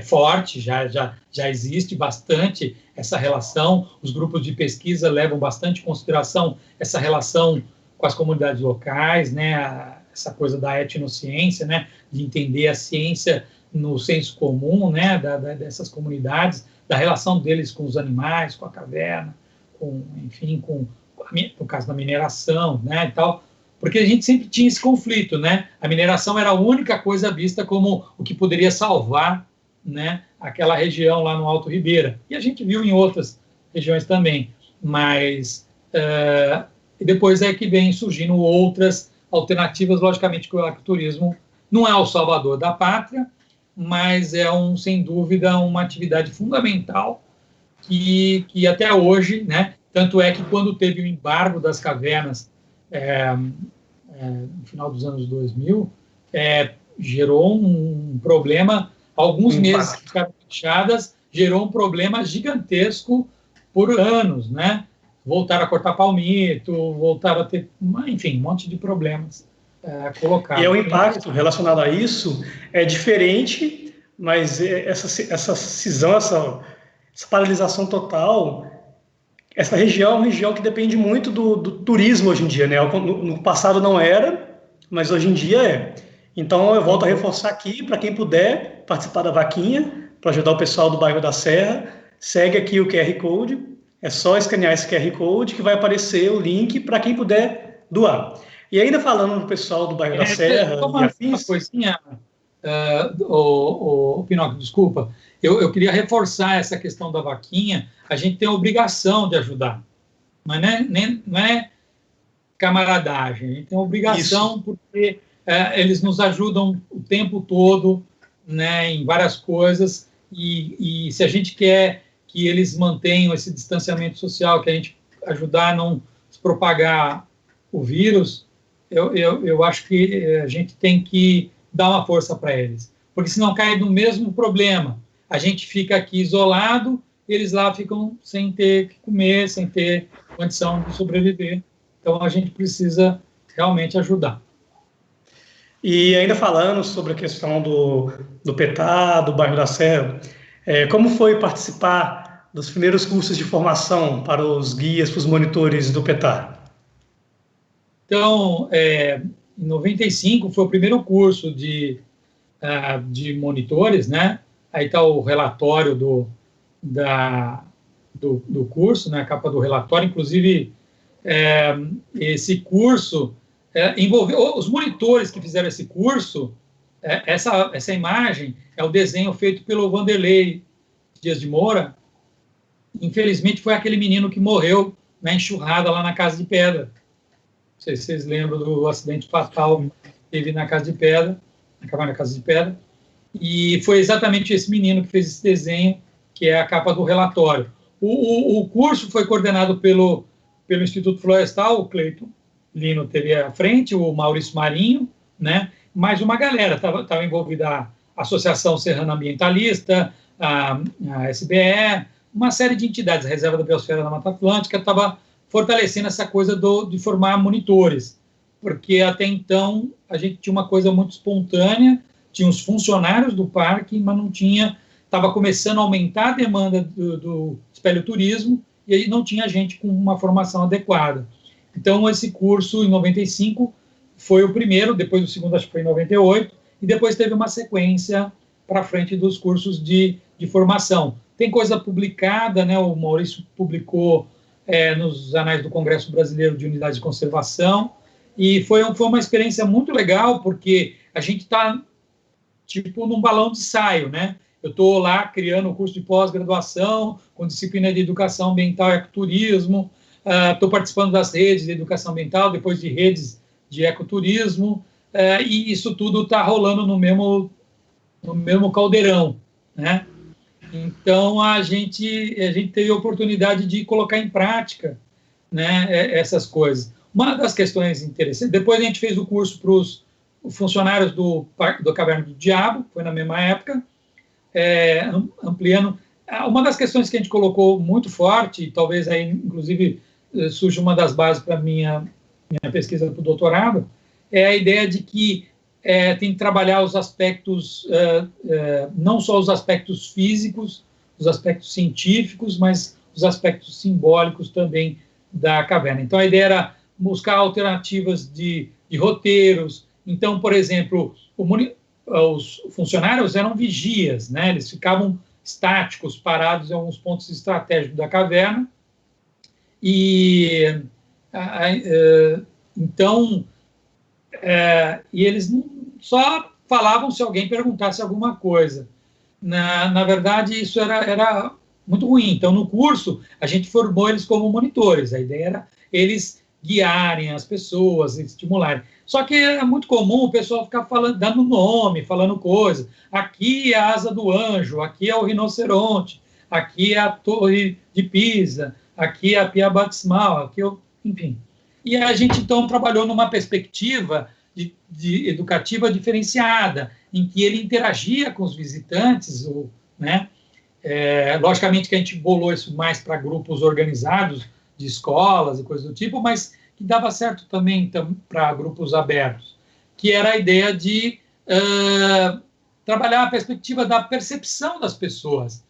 forte, já existe bastante essa relação, os grupos de pesquisa levam bastante em consideração essa relação com as comunidades locais, né? Essa coisa da etnociência, né? De entender a ciência no senso comum, né? Dessas comunidades, da relação deles com os animais, com a caverna, no caso da mineração, né? E tal. Porque a gente sempre tinha esse conflito, né? A mineração era a única coisa vista como o que poderia salvar, né, aquela região lá no Alto Ribeira. E a gente viu em outras regiões também. Mas depois é que vem surgindo outras alternativas, logicamente que o ecoturismo não é o salvador da pátria, mas sem dúvida, uma atividade fundamental que até hoje, né? Tanto é que quando teve o embargo das cavernas, no final dos anos 2000, gerou um problema, alguns meses que ficaram fechadas, gerou um problema gigantesco por anos, né? Voltaram a cortar palmito, voltaram a ter, enfim, um monte de problemas colocados. E o impacto relacionado a isso é diferente, mas essa cisão, essa paralisação total, essa região é uma região que depende muito do turismo hoje em dia, né? No passado não era, mas hoje em dia é. Então eu volto a reforçar aqui, para quem puder participar da vaquinha, para ajudar o pessoal do bairro da Serra, segue aqui o QR Code, é só escanear esse QR Code que vai aparecer o link para quem puder doar. E ainda falando do pessoal do bairro da Serra e afins... Uma coisinha, Pinóquio, desculpa, eu queria reforçar essa questão da vaquinha. A gente tem a obrigação de ajudar, mas não é camaradagem, a gente tem a obrigação. Isso. Porque eles nos ajudam o tempo todo, né, em várias coisas, e se a gente quer que eles mantenham esse distanciamento social, que a gente ajudar a não se propagar o vírus, eu acho que a gente tem que dar uma força para eles, porque senão cai no mesmo problema. A gente fica aqui isolado, eles lá ficam sem ter que comer, sem ter condição de sobreviver. Então, a gente precisa realmente ajudar. E ainda falando sobre a questão do PETAR, do bairro da Serra, como foi participar dos primeiros cursos de formação para os guias, para os monitores do PETAR? Então, em 95 foi o primeiro curso de monitores, né? Aí está o relatório do curso, né? A capa do relatório, inclusive esse curso envolveu os monitores que fizeram esse curso. Essa imagem é o desenho feito pelo Vanderlei Dias de Moura. Infelizmente, foi aquele menino que morreu na enxurrada lá na Casa de Pedra. Não sei se vocês lembram do acidente fatal que teve na Casa de Pedra, na Casa de Pedra. E foi exatamente esse menino que fez esse desenho, que é a capa do relatório. O curso foi coordenado pelo Instituto Florestal, o Cleiton Lino teve à frente, o Maurício Marinho, né? Mais uma galera, estava envolvida a Associação Serrana Ambientalista, a SBE, uma série de entidades, a Reserva da Biosfera da Mata Atlântica, estava fortalecendo essa coisa de formar monitores, porque até então a gente tinha uma coisa muito espontânea, tinha os funcionários do parque, mas não tinha, estava começando a aumentar a demanda do espeleoturismo, e aí não tinha gente com uma formação adequada. Então, esse curso, em 95, foi o primeiro, depois o segundo acho que foi em 98, e depois teve uma sequência para frente dos cursos de formação. Tem coisa publicada, né? O Maurício publicou nos Anais do Congresso Brasileiro de Unidade de Conservação, e foi uma experiência muito legal, porque a gente está, tipo, num balão de ensaio, né? Eu estou lá criando o curso de pós-graduação, com disciplina de Educação Ambiental e Ecoturismo, estou participando das redes de Educação Ambiental, depois de redes de Ecoturismo, e isso tudo está rolando no mesmo caldeirão, né? Então, a gente teve a oportunidade de colocar em prática, né, essas coisas. Uma das questões interessantes, depois a gente fez o curso para os funcionários do Caverna do Diabo, foi na mesma época, ampliando. Uma das questões que a gente colocou muito forte, e talvez aí, inclusive, surja uma das bases para a minha pesquisa para o doutorado, é a ideia de que tem que trabalhar os aspectos, não só os aspectos físicos, os aspectos científicos, mas os aspectos simbólicos também da caverna. Então, a ideia era buscar alternativas de roteiros. Então, por exemplo, os funcionários eram vigias, né? Eles ficavam estáticos, parados em alguns pontos estratégicos da caverna. E então, e eles só falavam se alguém perguntasse alguma coisa. Na verdade, isso era muito ruim. Então, no curso, a gente formou eles como monitores. A ideia era eles guiarem as pessoas, estimularem. Só que é muito comum o pessoal ficar dando nome, falando coisa. Aqui é a asa do anjo, aqui é o rinoceronte, aqui é a torre de Pisa, aqui é a pia batismal, enfim. E a gente, então, trabalhou numa perspectiva de educativa diferenciada, em que ele interagia com os visitantes, né? Logicamente que a gente bolou isso mais para grupos organizados, de escolas e coisas do tipo, mas que dava certo também para grupos abertos, que era a ideia de trabalhar a perspectiva da percepção das pessoas.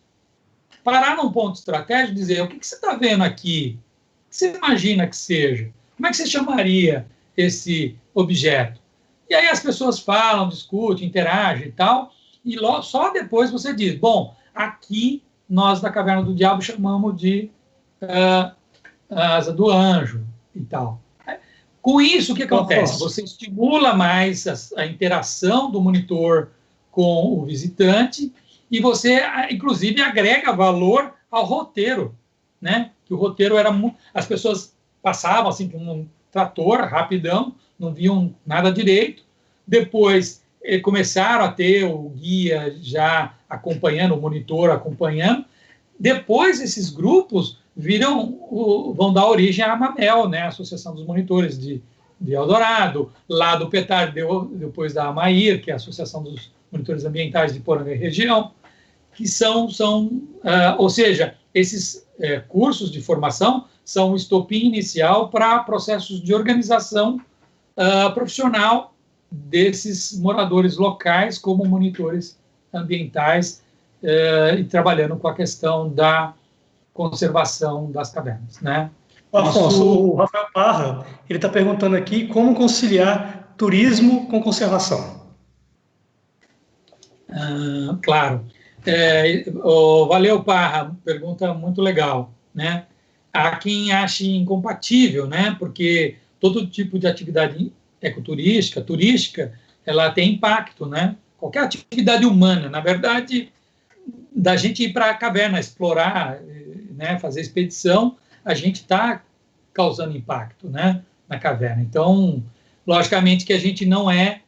Parar num ponto estratégico e dizer, o que você está vendo aqui? O que você imagina que seja? Como é que você chamaria esse objeto? E aí as pessoas falam, discutem, interagem e tal, e só depois você diz, bom, aqui nós da Caverna do Diabo chamamos de a asa do anjo e tal. Com isso, o que acontece? Você estimula mais a interação do monitor com o visitante e você, inclusive, agrega valor ao roteiro, né? Que o roteiro era muito... As pessoas passavam assim com um trator rapidão, não viam nada direito. Depois começaram a ter o guia já acompanhando, o monitor acompanhando. Depois, esses grupos vão dar origem à AMAMEL, né, a Associação dos Monitores de Eldorado, lá do Petar, depois da AMAIR, que é a Associação dos Monitores Ambientais de Poranga e Região, que ou seja, esses cursos de formação são o estopim inicial para processos de organização profissional desses moradores locais como monitores ambientais e trabalhando com a questão da conservação das cavernas, né? Afonso, o Rafael Parra, ele está perguntando aqui como conciliar turismo com conservação. Claro. Valeu, Parra, pergunta muito legal, né? há quem ache incompatível, né? Porque todo tipo de atividade ecoturística, turística, ela tem impacto, né? Qualquer atividade humana, na verdade, da gente ir para a caverna, explorar, né, fazer expedição, a gente está causando impacto, né, na caverna. Então, logicamente que a gente não é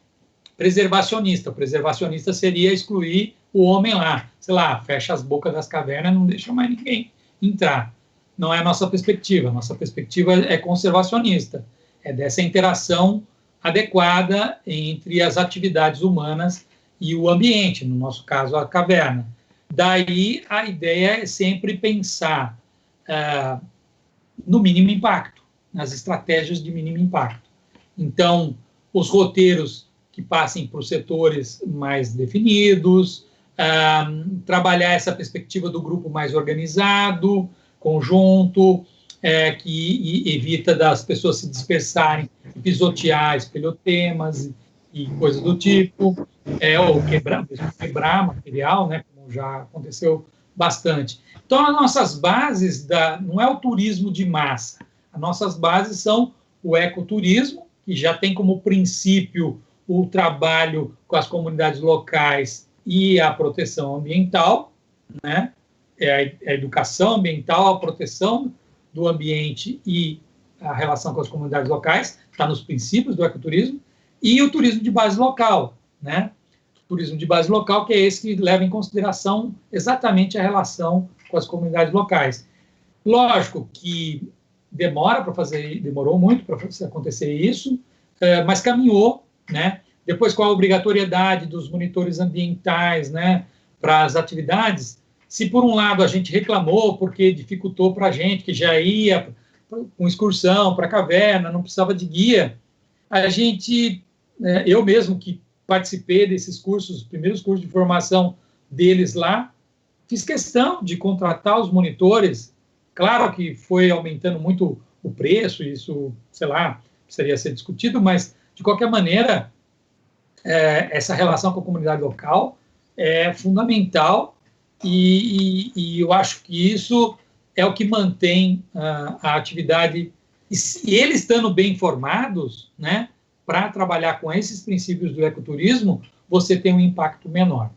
preservacionista. O preservacionista seria excluir o homem lá, sei lá, fecha as bocas das cavernas, não deixa mais ninguém entrar. Não é a nossa perspectiva. A nossa perspectiva é conservacionista, é dessa interação adequada entre as atividades humanas e o ambiente, no nosso caso, a caverna. Daí, a ideia é sempre pensar no mínimo impacto, nas estratégias de mínimo impacto. Então, os roteiros que passem por setores mais definidos, trabalhar essa perspectiva do grupo mais organizado, conjunto, que evita das pessoas se dispersarem, pisotear espelhotemas e coisas do tipo, ou quebrar material, né, como já aconteceu bastante. Então, as nossas bases não é o turismo de massa, as nossas bases são o ecoturismo, que já tem como princípio o trabalho com as comunidades locais e a proteção ambiental, né? A educação ambiental, a proteção do ambiente e a relação com as comunidades locais, está nos princípios do ecoturismo, e o turismo de base local, né? O turismo de base local, que é esse que leva em consideração exatamente a relação com as comunidades locais. Lógico que demorou muito para acontecer isso, mas caminhou, né? Depois, com a obrigatoriedade dos monitores ambientais, né, para as atividades, se por um lado a gente reclamou porque dificultou para a gente, que já ia com excursão para a caverna, não precisava de guia, a gente, eu mesmo que participei desses cursos, os primeiros cursos de formação deles lá, fiz questão de contratar os monitores. Claro que foi aumentando muito o preço, isso, sei lá, precisaria ser discutido, mas, de qualquer maneira, essa relação com a comunidade local é fundamental e eu acho que isso é o que mantém a atividade. E eles estando bem informados, né, para trabalhar com esses princípios do ecoturismo, você tem um impacto menor.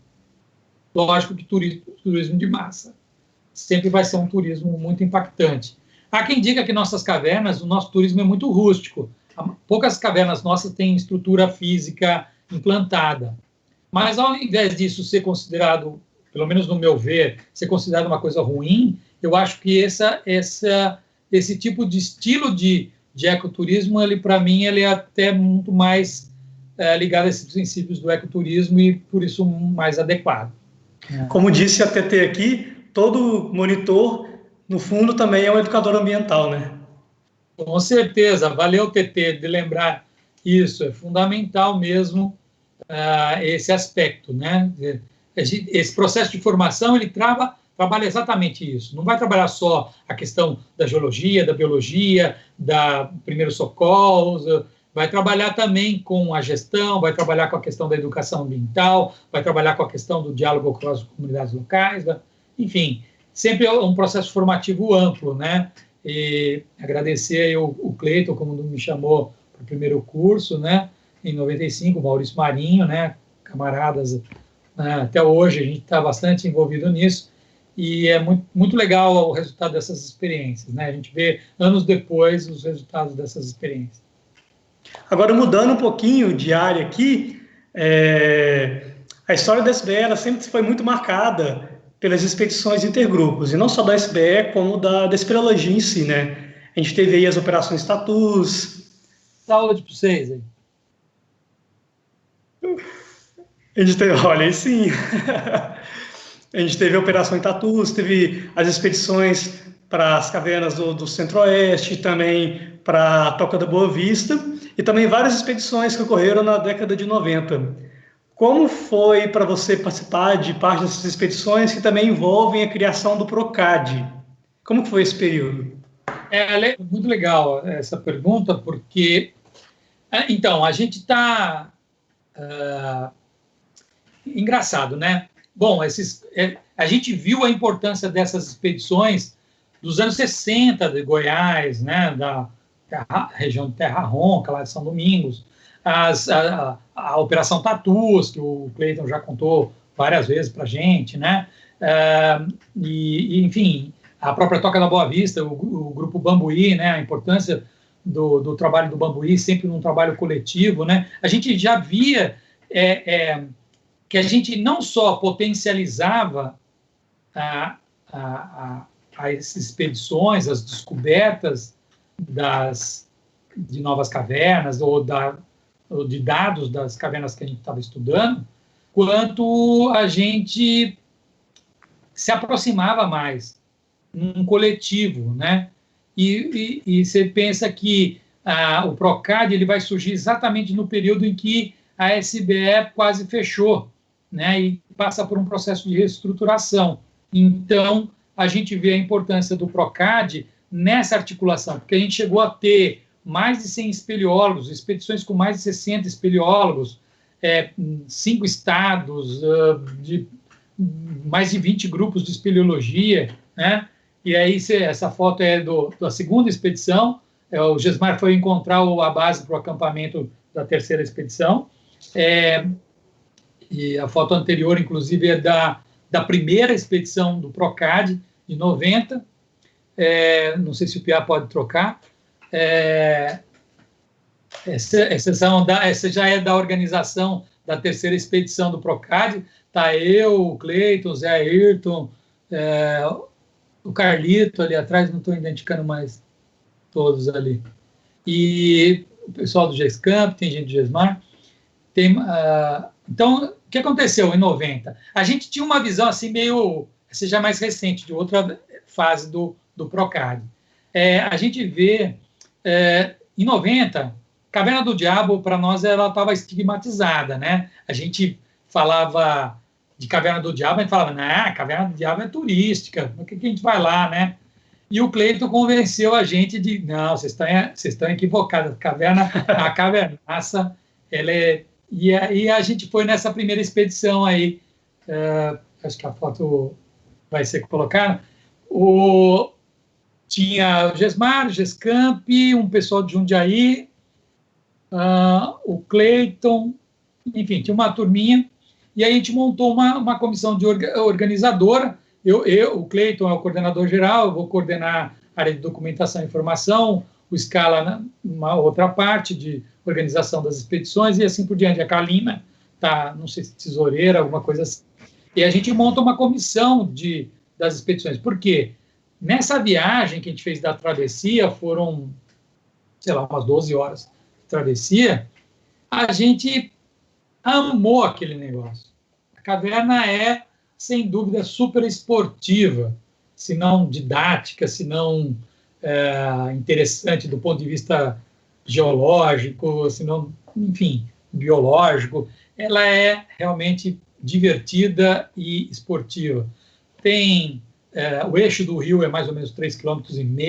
Lógico que turismo de massa sempre vai ser um turismo muito impactante. Há quem diga que nossas cavernas, o nosso turismo é muito rústico. Poucas cavernas nossas têm estrutura física implantada. Mas, ao invés disso ser considerado, pelo menos no meu ver, ser considerado uma coisa ruim, eu acho que esse tipo de estilo de ecoturismo, para mim, ele é até muito mais ligado a esses princípios do ecoturismo e, por isso, mais adequado. Como disse a TT aqui, todo monitor, no fundo, também é um educador ambiental, né? Com certeza. Valeu, TT, de lembrar isso. É fundamental mesmo esse aspecto, né? Esse processo de formação, ele trabalha exatamente isso. Não vai trabalhar só a questão da geologia, da biologia, da primeiros socorros, vai trabalhar também com a gestão, vai trabalhar com a questão da educação ambiental, vai trabalhar com a questão do diálogo com as comunidades locais, enfim, sempre é um processo formativo amplo, né? E agradecer aí o Cleiton, como me chamou para o primeiro curso, né? Em 95, o Maurício Marinho, né? Camaradas, até hoje a gente está bastante envolvido nisso, e é muito, muito legal o resultado dessas experiências, né? A gente vê anos depois os resultados dessas experiências. Agora, mudando um pouquinho de área aqui, a história da SBE ela sempre foi muito marcada pelas expedições intergrupos, e não só da SBE, como da espeleologia em si, né? A gente teve aí as operações Tatus. Saúde para vocês aí. A gente teve, olha aí sim. A gente teve a Operação Itatus, teve as expedições para as cavernas do Centro-Oeste, também para a Toca da Boa Vista, e também várias expedições que ocorreram na década de 90. Como foi para você participar de parte dessas expedições que também envolvem a criação do PROCAD? Como foi esse período? É muito legal essa pergunta, porque, então, a gente está... engraçado, né? Bom, a gente viu a importância dessas expedições dos anos 60 de Goiás, né, da região de Terra Ronca, lá de São Domingos, a Operação Tatus, que o Cleiton já contou várias vezes para a gente, né, enfim, a própria Toca da Boa Vista, o Grupo Bambuí, né, a importância do trabalho do Bambuí, sempre num trabalho coletivo, né, a gente já via que a gente não só potencializava as expedições, as descobertas de novas cavernas ou de dados das cavernas que a gente estava estudando, quanto a gente se aproximava mais num coletivo, né? E você pensa que o Procad ele vai surgir exatamente no período em que a SBE quase fechou, né? E passa por um processo de reestruturação. Então, a gente vê a importância do Procad nessa articulação, porque a gente chegou a ter mais de 100 espeleólogos, expedições com mais de 60 espeleólogos, 5 estados, mais de 20 grupos de espeleologia, né? E aí essa foto é da segunda expedição, o Gesmar foi encontrar a base para o acampamento da terceira expedição, e a foto anterior, inclusive, é da primeira expedição do Procad, de 90, não sei se o Piá pode trocar, essa já é da organização da terceira expedição do Procad, tá eu, o Cleiton, o Zé Ayrton, o Carlito ali atrás, não estou identificando mais todos ali, e o pessoal do GESCamp, tem gente do GESMAR, então, o que aconteceu em 90? A gente tinha uma visão assim meio, essa já é mais recente, de outra fase do Procad. A gente vê, em 90, Caverna do Diabo, para nós, ela estava estigmatizada, né? A gente falava de Caverna do Diabo, a gente falava, né, Caverna do Diabo é turística, por que a gente vai lá, né? E o Cleiton convenceu a gente de, não, vocês estão equivocados, a cavernaça, ela é... E aí a gente foi nessa primeira expedição aí, acho que a foto vai ser colocada, tinha o Gesmar, o Gescamp, um pessoal de Jundiaí, o Cleiton, enfim, tinha uma turminha, e aí a gente montou uma comissão de organizadora, o Cleiton é o coordenador geral, eu vou coordenar a área de documentação e informação, o Scala uma outra parte de organização das expedições e assim por diante. A Kalina tá, não sei se tesoureira, alguma coisa assim. E a gente monta uma comissão das expedições. Por quê? Nessa viagem que a gente fez da travessia, foram, sei lá, umas 12 horas de travessia, a gente amou aquele negócio. A caverna é, sem dúvida, super esportiva, se não didática, se não interessante do ponto de vista geológico, se não, enfim, biológico. Ela é realmente divertida e esportiva. Tem o eixo do rio é mais ou menos 3,5 km,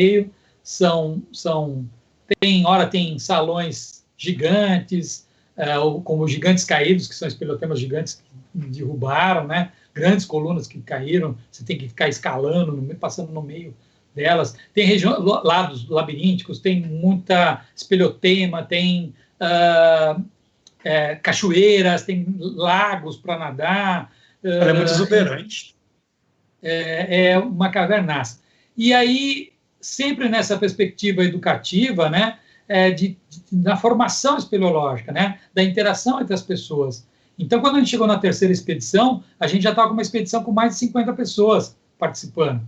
tem salões gigantes, como os gigantes caídos, que são espeleotemas gigantes que derrubaram, né? Grandes colunas que caíram, você tem que ficar escalando, passando no meio delas. Tem lados labirínticos, tem muita espeleotema, tem cachoeiras, tem lagos para nadar. Ela é muito exuberante. É uma cavernaça. E aí, sempre nessa perspectiva educativa, né, da formação espeleológica, né, da interação entre as pessoas. Então, quando a gente chegou na terceira expedição, a gente já estava com uma expedição com mais de 50 pessoas participando.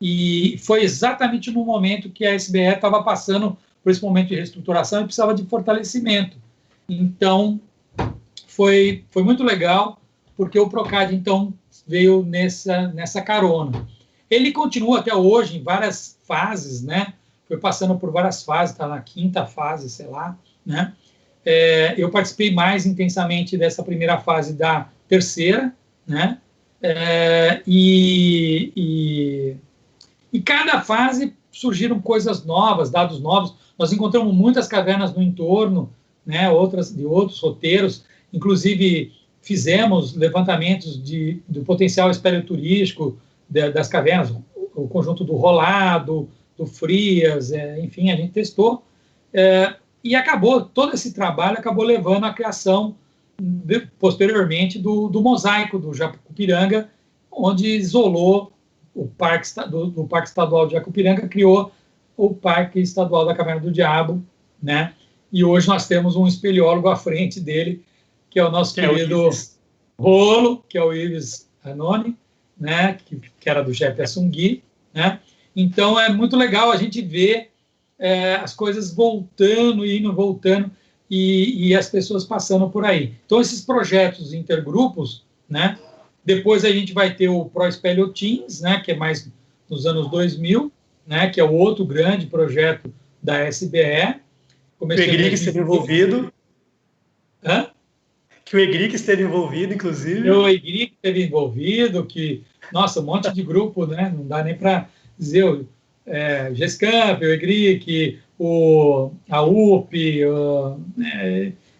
E foi exatamente no momento que a SBE estava passando por esse momento de reestruturação e precisava de fortalecimento. Então, foi muito legal, porque o Procad, então, veio nessa carona. Ele continua até hoje em várias fases, né? Foi passando por várias fases, está na 5ª fase, sei lá, né? Eu participei mais intensamente dessa primeira fase da terceira, né? E cada fase surgiram coisas novas, dados novos. Nós encontramos muitas cavernas no entorno, né, de outros roteiros. Inclusive, fizemos levantamentos do potencial espeleoturístico das cavernas. o conjunto do Rolado, do Frias, enfim, a gente testou, e todo esse trabalho acabou levando à criação, posteriormente, do mosaico do Jacupiranga, onde isolou o Parque Estadual de Jacupiranga, criou o Parque Estadual da Caverna do Diabo, né? E hoje nós temos um espeleólogo à frente dele, que é o nosso querido Rolo, que é o Ives Anoni, né? Que era do Jefferson Gui, né? Então, é muito legal a gente ver as coisas voltando e as pessoas passando por aí. Então, esses projetos intergrupos, né? Depois a gente vai ter o ProEspelho Teams, né? Que é mais nos anos 2000, né? Que é o outro grande projeto da SBE. O EGRIC esteve envolvido. Hã? Que o EGRIC esteve envolvido, inclusive. O EGRIC esteve envolvido, nossa, um monte de grupo, né? Não dá nem para dizer o GESCAMP, o EGRIC, a UP,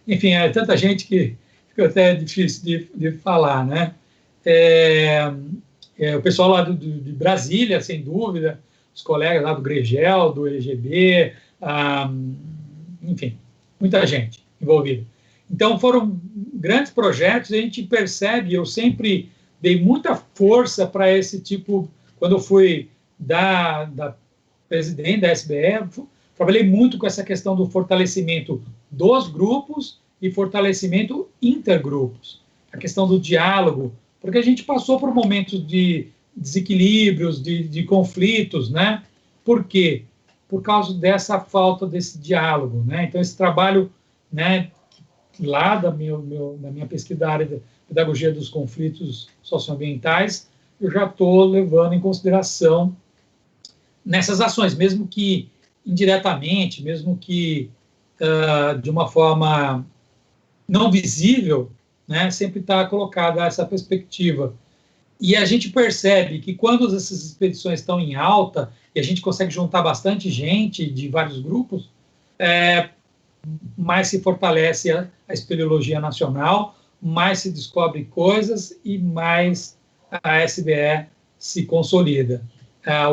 enfim, é tanta gente que fica até difícil de falar, né? O pessoal lá de Brasília, sem dúvida, os colegas lá do Gregel, do LGB, enfim, muita gente envolvida. Então, foram grandes projetos, e a gente percebe, eu sempre dei muita força para esse tipo, quando eu fui da presidente da SBE, trabalhei muito com essa questão do fortalecimento dos grupos e fortalecimento intergrupos, a questão do diálogo, porque a gente passou por momentos de desequilíbrios, de conflitos, né? Por quê? Por causa dessa falta desse diálogo, né? Então, esse trabalho, né, lá da minha pesquisa da área da pedagogia dos conflitos socioambientais, eu já estou levando em consideração nessas ações, mesmo que indiretamente, mesmo que de uma forma não visível, né, sempre está colocada essa perspectiva. E a gente percebe que quando essas expedições estão em alta, e a gente consegue juntar bastante gente de vários grupos, mais se fortalece a espeleologia nacional, mais se descobre coisas e mais a SBE se consolida.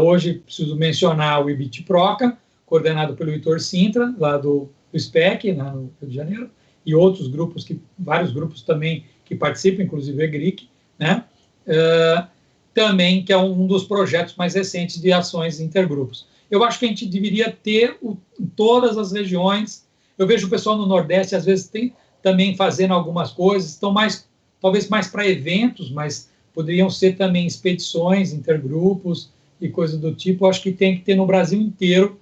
Hoje, preciso mencionar o IBIT-PROCA, coordenado pelo Heitor Sintra, lá do SPEC, lá no Rio de Janeiro, e outros grupos, vários grupos também que participam, inclusive o EGRIC, né? Também, que é um dos projetos mais recentes de ações intergrupos. Eu acho que a gente deveria ter em todas as regiões. Eu vejo o pessoal no Nordeste, às vezes, também fazendo algumas coisas, estão talvez mais para eventos, mas poderiam ser também expedições, intergrupos e coisas do tipo. Eu acho que tem que ter no Brasil inteiro.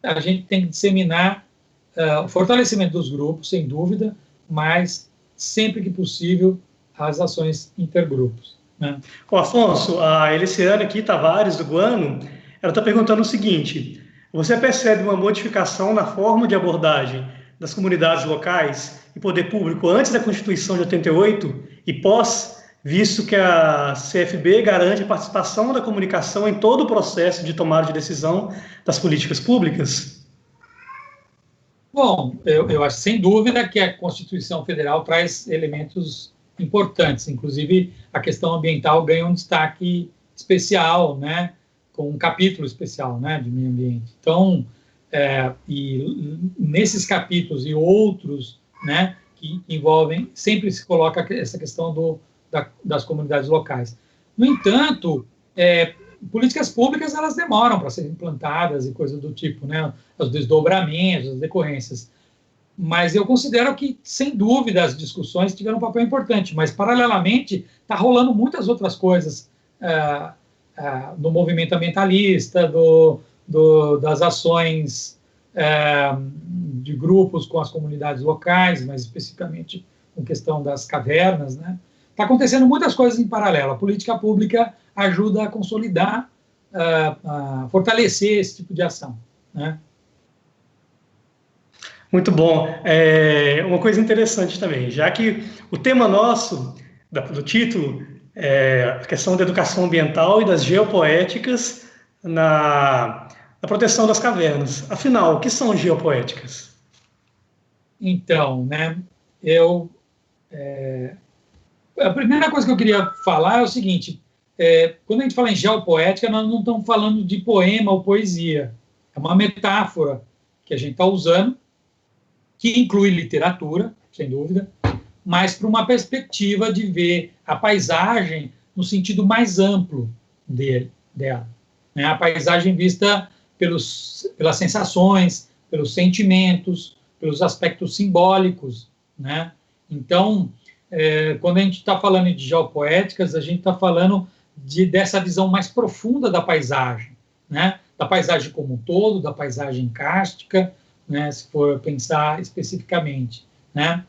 A gente tem que disseminar o fortalecimento dos grupos, sem dúvida, mas, sempre que possível, as ações intergrupos, né? O Afonso, a Eliciane aqui, Tavares, do Guano, ela está perguntando o seguinte: você percebe uma modificação na forma de abordagem das comunidades locais e poder público antes da Constituição de 88 e pós, visto que a CFB garante a participação da comunicação em todo o processo de tomada de decisão das políticas públicas? Bom, eu acho sem dúvida que a Constituição Federal traz elementos importantes, inclusive a questão ambiental ganha um destaque especial, né, com um capítulo especial, né, de meio ambiente. Então, e nesses capítulos e outros, né, que envolvem, sempre se coloca essa questão das comunidades locais. No entanto, políticas públicas, elas demoram para serem implantadas e coisas do tipo, né, os desdobramentos, as decorrências. Mas eu considero que, sem dúvida, as discussões tiveram um papel importante, mas, paralelamente, está rolando muitas outras coisas no movimento ambientalista, das ações de grupos com as comunidades locais, mais especificamente com questão das cavernas, né? Está acontecendo muitas coisas em paralelo. A política pública ajuda a consolidar, a fortalecer esse tipo de ação, né? Muito bom. Uma coisa interessante também, já que o tema nosso, do título, é a questão da educação ambiental e das geopoéticas na proteção das cavernas. Afinal, o que são geopoéticas? Então, né, a primeira coisa que eu queria falar é o seguinte: quando a gente fala em geopoética, nós não estamos falando de poema ou poesia. É uma metáfora que a gente está usando, que inclui literatura, sem dúvida, mas para uma perspectiva de ver a paisagem no sentido mais amplo dela. Né? A paisagem vista pelas sensações, pelos sentimentos, pelos aspectos simbólicos. Né? Então, quando a gente está falando de geopoéticas, a gente está falando dessa visão mais profunda da paisagem, né? Da paisagem como um todo, da paisagem kárstica, né? Se for pensar especificamente. Né?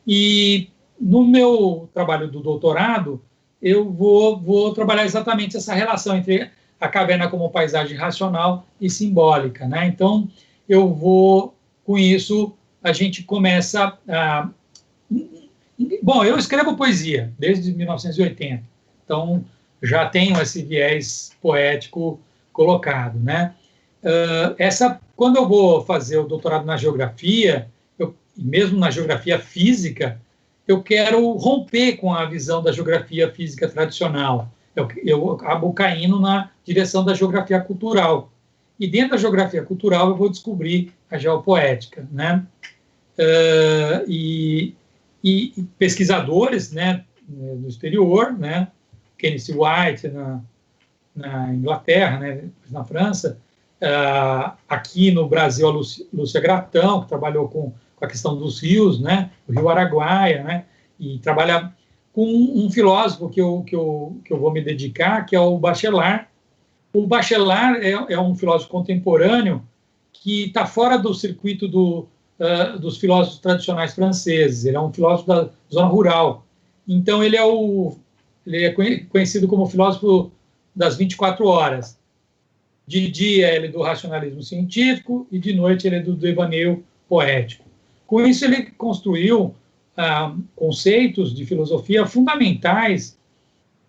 E no meu trabalho do doutorado, eu vou trabalhar exatamente essa relação entre a caverna como paisagem racional e simbólica. Né? Então, com isso, a gente começa a... Bom, eu escrevo poesia desde 1980, então já tenho esse viés poético colocado. Né? Quando eu vou fazer o doutorado na geografia, mesmo na geografia física, eu quero romper com a visão da geografia física tradicional. Eu acabo caindo na direção da geografia cultural. E dentro da geografia cultural eu vou descobrir a geopoética. Né? E pesquisadores, né, do exterior, né, Kenneth White na Inglaterra, né, na França, aqui no Brasil a Lúcia Gratão, que trabalhou com a questão dos rios, né, o Rio Araguaia, né, e trabalha com um filósofo que eu vou me dedicar, que é o Bachelard. O Bachelard é um filósofo contemporâneo que está fora do circuito dos filósofos tradicionais franceses. Ele é um filósofo da zona rural. Então, ele é conhecido como filósofo das 24 horas. De dia, ele é do racionalismo científico, e de noite, ele é do devaneio poético. Com isso, ele construiu conceitos de filosofia fundamentais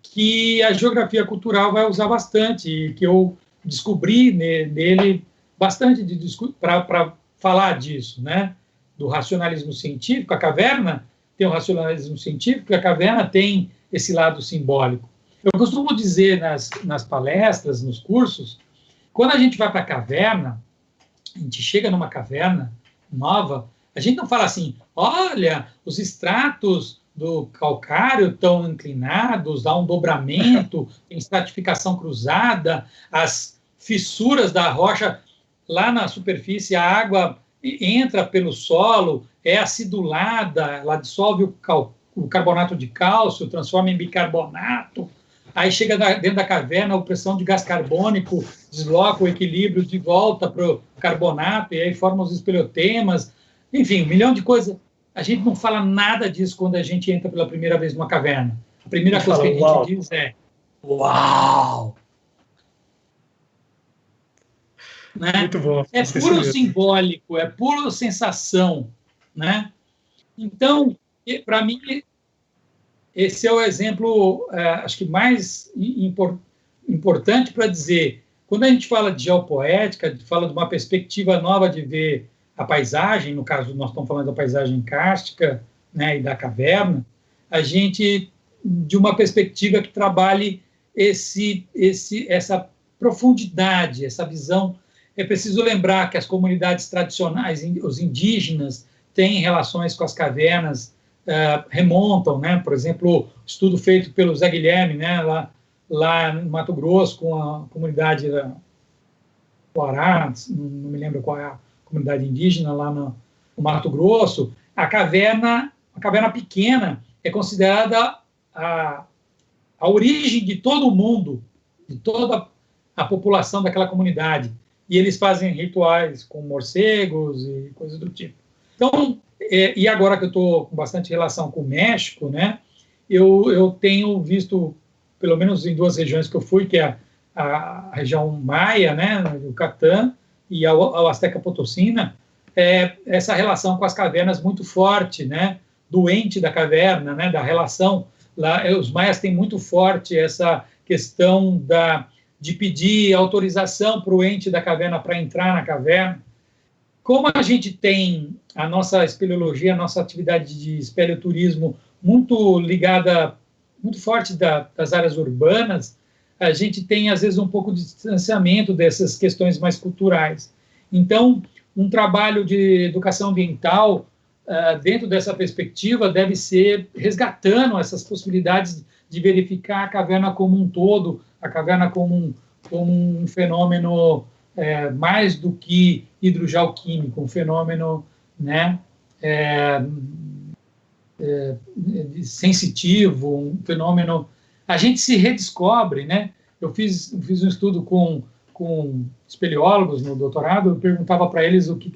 que a geografia cultural vai usar bastante, e que eu descobri nele bastante para falar disso, né? Do racionalismo científico. A caverna tem o racionalismo científico e a caverna tem esse lado simbólico. Eu costumo dizer nas palestras, nos cursos, quando a gente vai para a caverna, a gente chega numa caverna nova, a gente não fala assim, olha, os estratos do calcário estão inclinados, há um dobramento, tem estratificação cruzada, as fissuras da rocha, lá na superfície, a água entra pelo solo, é acidulada, ela dissolve o carbonato de cálcio, transforma em bicarbonato, aí chega dentro da caverna, a pressão de gás carbônico desloca o equilíbrio de volta para o carbonato, e aí forma os espeleotemas, enfim, 1 milhão de coisas. A gente não fala nada disso quando a gente entra pela primeira vez numa caverna. A primeira coisa que a gente diz é uau! Né? Muito bom. É puro simbólico, é pura sensação. Né? Então, para mim, esse é o exemplo, acho que mais importante para dizer, quando a gente fala de geopoética, fala de uma perspectiva nova de ver a paisagem, no caso nós estamos falando da paisagem kárstica, né, e da caverna, a gente, de uma perspectiva que trabalhe essa profundidade, essa visão. É preciso lembrar que as comunidades tradicionais, os indígenas, têm relações com as cavernas, remontam, né? Por exemplo, o estudo feito pelo Zé Guilherme, né? lá no Mato Grosso, com a comunidade Guará, não me lembro qual é a comunidade indígena lá no Mato Grosso, a caverna pequena é considerada a origem de todo o mundo, de toda a população daquela comunidade. E eles fazem rituais com morcegos e coisas do tipo. Então, e agora que eu estou com bastante relação com o México, né, eu tenho visto, pelo menos em 2 regiões que eu fui, que é a região Maia, né, do Yucatán, e a Huasteca Potosina, essa relação com as cavernas muito forte, né, do ente da caverna, né, da relação. Lá, os maias têm muito forte essa questão de pedir autorização para o ente da caverna para entrar na caverna. Como a gente tem a nossa espeleologia, a nossa atividade de espeleoturismo muito ligada, muito forte das áreas urbanas, a gente tem, às vezes, um pouco de distanciamento dessas questões mais culturais. Então, um trabalho de educação ambiental, dentro dessa perspectiva, deve ser resgatando essas possibilidades de verificar a caverna como um todo, a caverna como um fenômeno mais do que hidrogeoquímico, um fenômeno, né, sensitivo, um fenômeno... A gente se redescobre, né? Eu fiz um estudo com espeleólogos no doutorado, eu perguntava para eles o que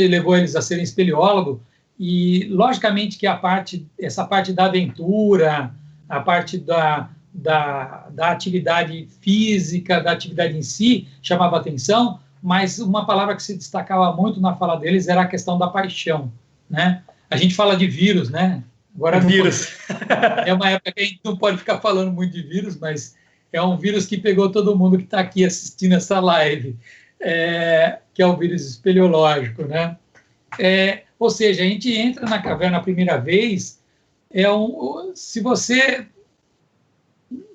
levou eles a serem espeleólogo, e logicamente que essa parte da aventura, a parte da atividade física, da atividade em si, chamava atenção, mas uma palavra que se destacava muito na fala deles era a questão da paixão, né? A gente fala de vírus, né? Agora vírus. É uma época que a gente não pode ficar falando muito de vírus, mas é um vírus que pegou todo mundo que está aqui assistindo essa live, que é o vírus espeleológico, né? Ou seja, a gente entra na caverna a primeira vez, se você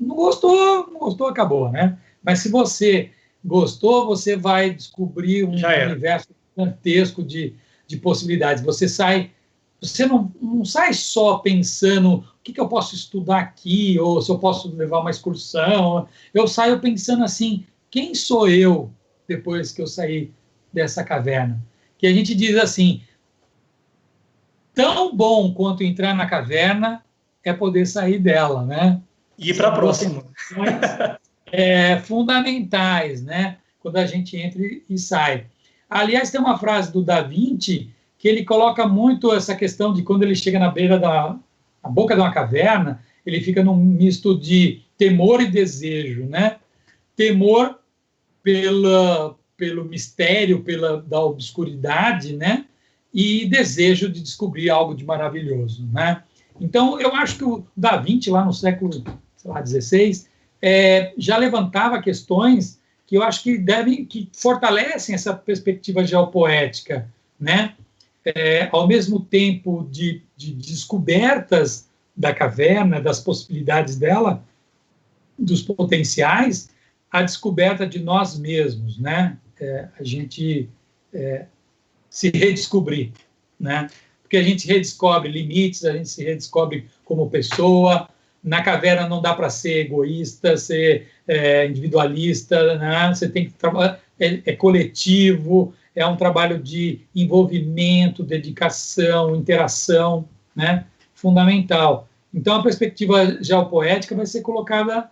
não gostou, acabou, né? Mas se você gostou, você vai descobrir um universo gigantesco de possibilidades. Você não sai só pensando o que eu posso estudar aqui, ou se eu posso levar uma excursão. Eu saio pensando assim, quem sou eu depois que eu sair dessa caverna? Que a gente diz assim, tão bom quanto entrar na caverna é poder sair dela, né? E ir para a próxima. Fundamentais, né? Quando a gente entra e sai. Aliás, tem uma frase do Da Vinci que ele coloca muito essa questão de quando ele chega na beira da boca de uma caverna, ele fica num misto de temor e desejo, né? Temor pelo mistério, da obscuridade, né? E desejo de descobrir algo de maravilhoso, né? Então, eu acho que o Da Vinci, lá no século, sei lá, XVI, já levantava questões que eu acho que fortalecem essa perspectiva geopoética, né? Ao mesmo tempo de descobertas da caverna, das possibilidades dela, dos potenciais, a descoberta de nós mesmos, né? A gente se redescobrir, né? Porque a gente se redescobre limites, a gente se redescobre como pessoa. Na caverna não dá para ser egoísta, ser individualista, né? Você tem que trabalhar, coletivo, é um trabalho de envolvimento, dedicação, interação, né? Fundamental. Então, a perspectiva geopoética vai ser colocada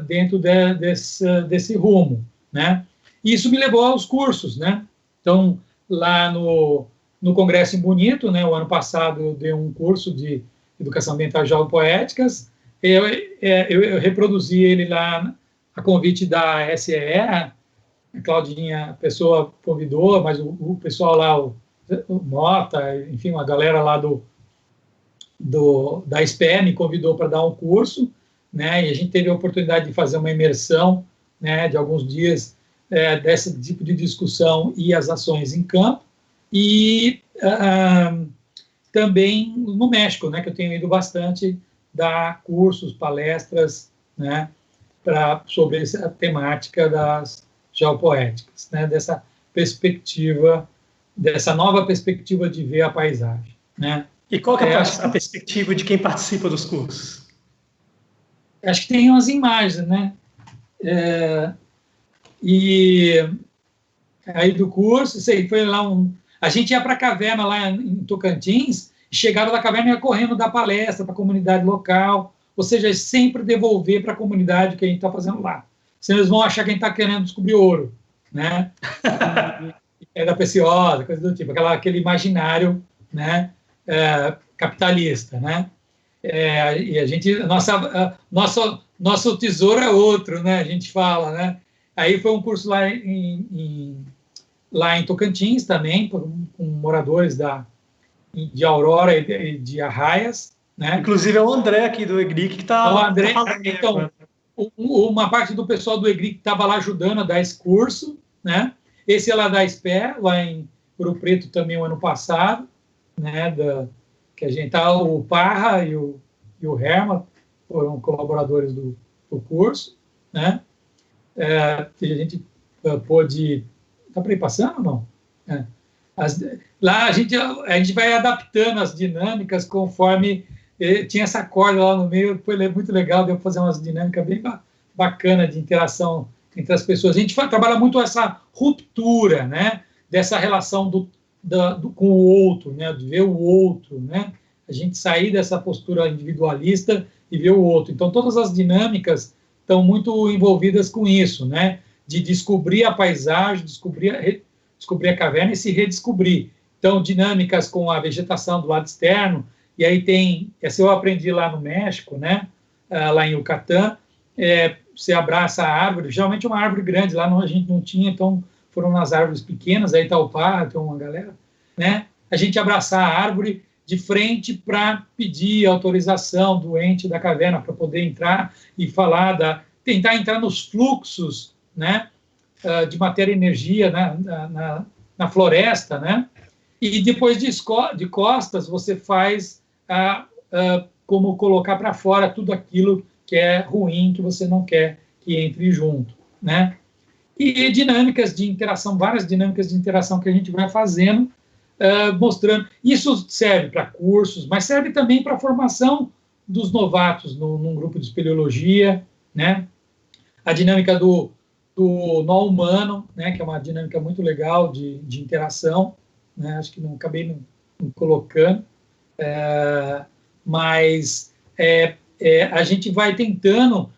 dentro desse rumo, né? E isso me levou aos cursos, né? Então, lá no Congresso em Bonito, né, o ano passado, eu dei um curso de Educação Ambiental Geopoéticas, eu reproduzi ele lá a convite da SEE, a Claudinha, a pessoa convidou, mas o pessoal lá, o Mota, enfim, uma galera lá da SPE me convidou para dar um curso, né, e a gente teve a oportunidade de fazer uma imersão, né, de alguns dias desse tipo de discussão e as ações em campo, e também no México, né, que eu tenho ido bastante, dar cursos, palestras, né, sobre essa temática das geopoéticas, né, dessa perspectiva, dessa nova perspectiva de ver a paisagem, né. E qual que é a perspectiva de quem participa dos cursos? Acho que tem umas imagens, né, e aí do curso, sei, foi lá a gente ia para a caverna lá em Tocantins, chegava da caverna e ia correndo dar palestra para a comunidade local, ou seja, sempre devolver para a comunidade o que a gente está fazendo lá. Senão eles vão achar que a gente está querendo descobrir ouro, né? Da preciosa, coisa do tipo, aquele imaginário, né, capitalista, né? E a gente, nosso tesouro é outro, né? A gente fala, né? Aí foi um curso lá em Tocantins também, com moradores de Aurora e de Arraias, né? Inclusive é o André aqui do EGRIC que está falando. Então, uma parte do pessoal do EGRIC estava lá ajudando a dar esse curso, né? Esse é lá da SPE, lá em Ouro Preto também o ano passado, né? Que a gente tá, o Parra e o Herman foram colaboradores do curso, né? Que a gente pôde... Está para ir passando ou não? Lá a gente vai adaptando as dinâmicas conforme tinha essa corda lá no meio, foi muito legal, deu para fazer umas dinâmicas bem bacanas de interação entre as pessoas. A gente trabalha muito essa ruptura, né? Dessa relação com o outro, né? De ver o outro, né? A gente sair dessa postura individualista e ver o outro. Então, todas as dinâmicas estão muito envolvidas com isso, né? De descobrir a paisagem, descobrir a caverna e se redescobrir. Então, dinâmicas com a vegetação do lado externo, e aí tem, essa eu aprendi lá no México, né? Lá em Yucatán, você abraça a árvore, geralmente é uma árvore grande, lá a gente não tinha, então foram nas árvores pequenas, aí está o par, tem uma galera, né? A gente abraçar a árvore de frente para pedir autorização do ente da caverna para poder entrar e tentar entrar nos fluxos, né? De matéria e energia, né? na floresta, né? E depois de costas você faz como colocar para fora tudo aquilo que é ruim, que você não quer que entre junto, né? E dinâmicas de interação, várias dinâmicas de interação que a gente vai fazendo, mostrando. Isso serve para cursos, mas serve também para a formação dos novatos num grupo de espeleologia, né? A dinâmica do nó humano, né? Que é uma dinâmica muito legal de interação, né? Acho que acabei não colocando, mas a gente vai tentando,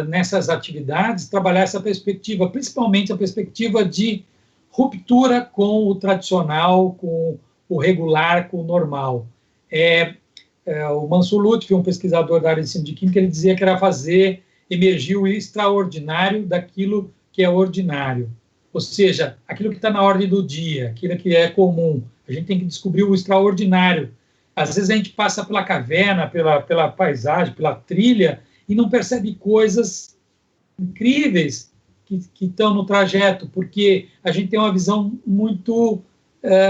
nessas atividades, trabalhar essa perspectiva, principalmente a perspectiva de ruptura com o tradicional, com o regular, com o normal. O Mansur Lutfi, um pesquisador da área de ensino de química, ele dizia que era fazer emergir o extraordinário daquilo que é ordinário. Ou seja, aquilo que está na ordem do dia, aquilo que é comum. A gente tem que descobrir o extraordinário. Às vezes a gente passa pela caverna, pela paisagem, pela trilha, e não percebe coisas incríveis que estão no trajeto, porque a gente tem uma visão muito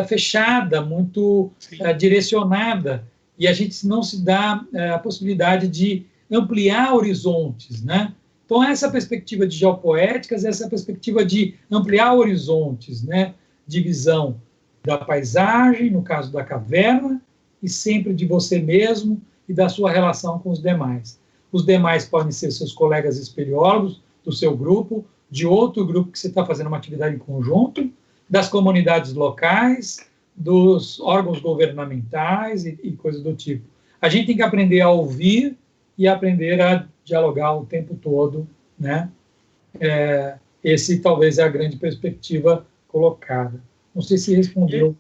fechada, muito direcionada, e a gente não se dá a possibilidade de ampliar horizontes, né? Então, essa perspectiva de geopoéticas, essa perspectiva de ampliar horizontes, né? De visão da paisagem, no caso da caverna, e sempre de você mesmo e da sua relação com os demais. Os demais podem ser seus colegas espeleólogos, do seu grupo, de outro grupo que você está fazendo uma atividade em conjunto, das comunidades locais, dos órgãos governamentais e coisas do tipo. A gente tem que aprender a ouvir e aprender a dialogar o tempo todo, né? Esse talvez é a grande perspectiva colocada. Não sei se respondeu.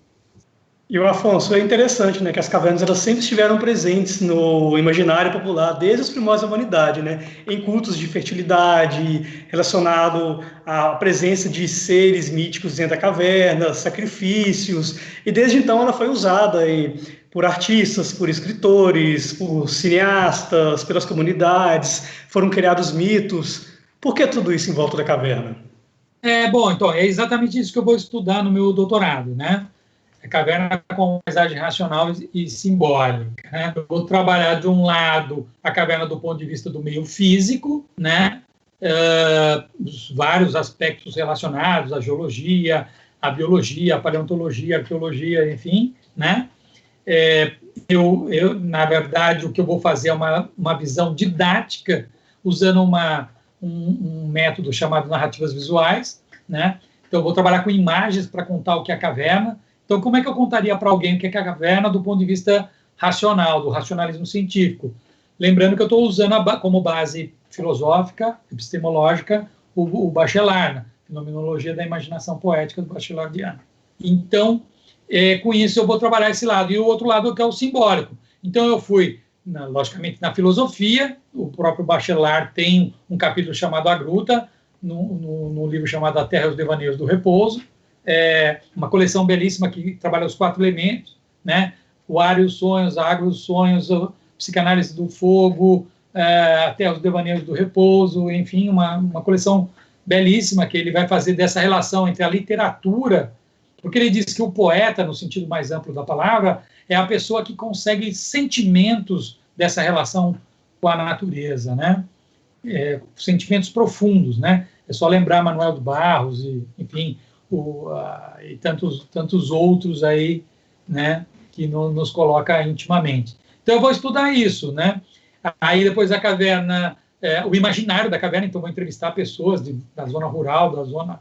E o Afonso, é interessante, né, que as cavernas elas sempre estiveram presentes no imaginário popular desde os primórdios da humanidade, né, em cultos de fertilidade, relacionado à presença de seres míticos dentro da caverna, sacrifícios, e desde então ela foi usada por artistas, por escritores, por cineastas, pelas comunidades, foram criados mitos. Por que tudo isso em volta da caverna? Bom, então, é exatamente isso que eu vou estudar no meu doutorado, né? A caverna com paisagem racional e simbólica, né? Eu vou trabalhar, de um lado, a caverna do ponto de vista do meio físico, né? Vários aspectos relacionados à geologia, à biologia, à paleontologia, à arqueologia, enfim, né? Na verdade, o que eu vou fazer é uma visão didática, usando um método chamado narrativas visuais, né? Então, eu vou trabalhar com imagens para contar o que é a caverna. Então, como é que eu contaria para alguém o que é a caverna do ponto de vista racional, do racionalismo científico? Lembrando que eu estou usando como base filosófica, epistemológica, o Bachelard, a fenomenologia da imaginação poética do Bachelardiano. Então, com isso eu vou trabalhar esse lado. E o outro lado que é o simbólico. Então, eu fui, logicamente, na filosofia. O próprio Bachelard tem um capítulo chamado A Gruta, no livro chamado A Terra e os Devaneios do Repouso. Uma coleção belíssima que trabalha os 4 elementos, né? O ar e os sonhos, a água e os sonhos, a psicanálise do fogo, a Terra e os Devaneios do Repouso, enfim, uma coleção belíssima que ele vai fazer dessa relação entre a literatura, porque ele diz que o poeta, no sentido mais amplo da palavra, é a pessoa que consegue sentimentos dessa relação com a natureza, né? Sentimentos profundos, né? É só lembrar Manuel de Barros e, enfim, e tantos outros aí, né? Que nos coloca intimamente. Então eu vou estudar isso, né? Aí depois a caverna, o imaginário da caverna, então vou entrevistar pessoas da zona rural, da zona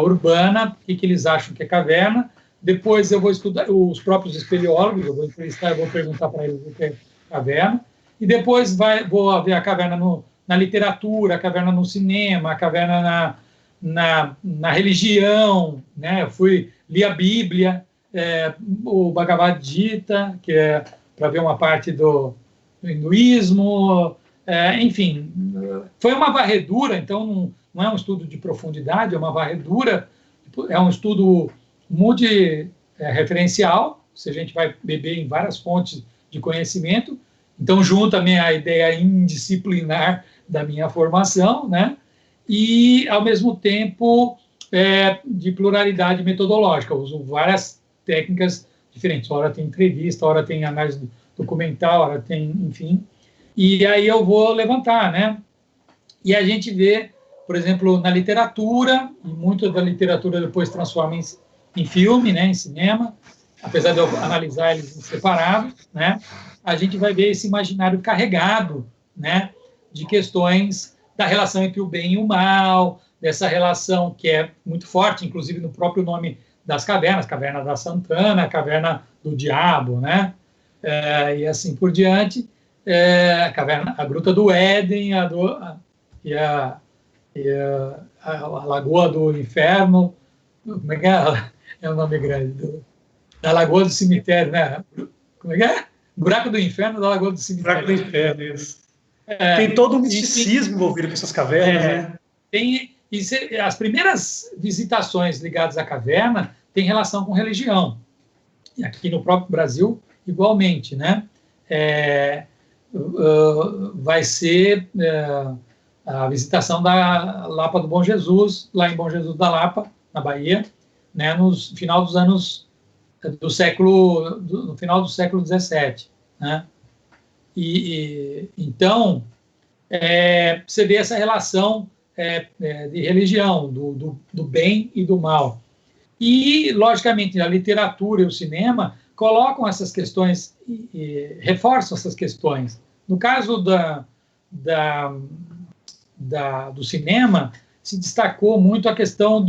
urbana, o que eles acham que é caverna. Depois eu vou estudar os próprios espeleólogos, eu vou entrevistar, eu vou perguntar para eles o que é caverna. E depois vou ver a caverna na literatura, a caverna no cinema, a caverna na religião, né? Eu li a Bíblia, o Bhagavad Gita, que é para ver uma parte do hinduísmo, enfim, foi uma varredura, então não é um estudo de profundidade, é uma varredura, é um estudo multireferencial, se a gente vai beber em várias fontes de conhecimento, então junta a minha ideia indisciplinar da minha formação, né? E, ao mesmo tempo, de pluralidade metodológica. Eu uso várias técnicas diferentes. Hora tem entrevista, hora tem análise documental, hora tem, enfim. E aí eu vou levantar, né? E a gente vê, por exemplo, na literatura, e muito da literatura depois transforma em filme, né? Em cinema, apesar de eu analisar eles separados, né? A gente vai ver esse imaginário carregado, né? De questões da relação entre o bem e o mal, dessa relação que é muito forte, inclusive no próprio nome das cavernas, Caverna da Santana, Caverna do Diabo, né? E assim por diante, a Gruta do Éden, a Lagoa do Inferno, como é que é o nome grande? Da Lagoa do Cemitério, né? Como é que é? Buraco do Inferno da Lagoa do Cemitério. Buraco do Inferno, isso. Tem todo um misticismo envolvido com essas cavernas, né? As primeiras visitações ligadas à caverna têm relação com religião. E aqui no próprio Brasil, igualmente, né? Vai ser a visitação da Lapa do Bom Jesus, lá em Bom Jesus da Lapa, na Bahia, né? No final dos anos no final do século XVII, né? Então, você vê essa relação de religião, do bem e do mal. E, logicamente, a literatura e o cinema colocam essas questões e reforçam essas questões. No caso do cinema, se destacou muito a questão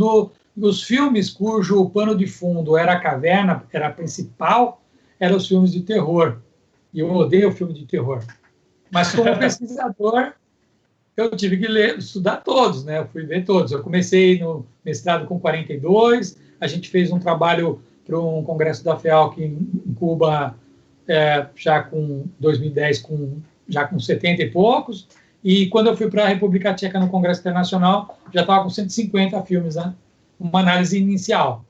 dos filmes cujo pano de fundo era a caverna, era a principal, eram os filmes de terror. E eu odeio filme de terror. Mas, como pesquisador, eu tive que estudar todos, né? Eu fui ver todos. Eu comecei no mestrado com 42, a gente fez um trabalho para um congresso da FEALC em Cuba, já com 2010, já com 70 e poucos, e quando eu fui para a República Tcheca no Congresso Internacional, já estava com 150 filmes, né? Uma análise inicial.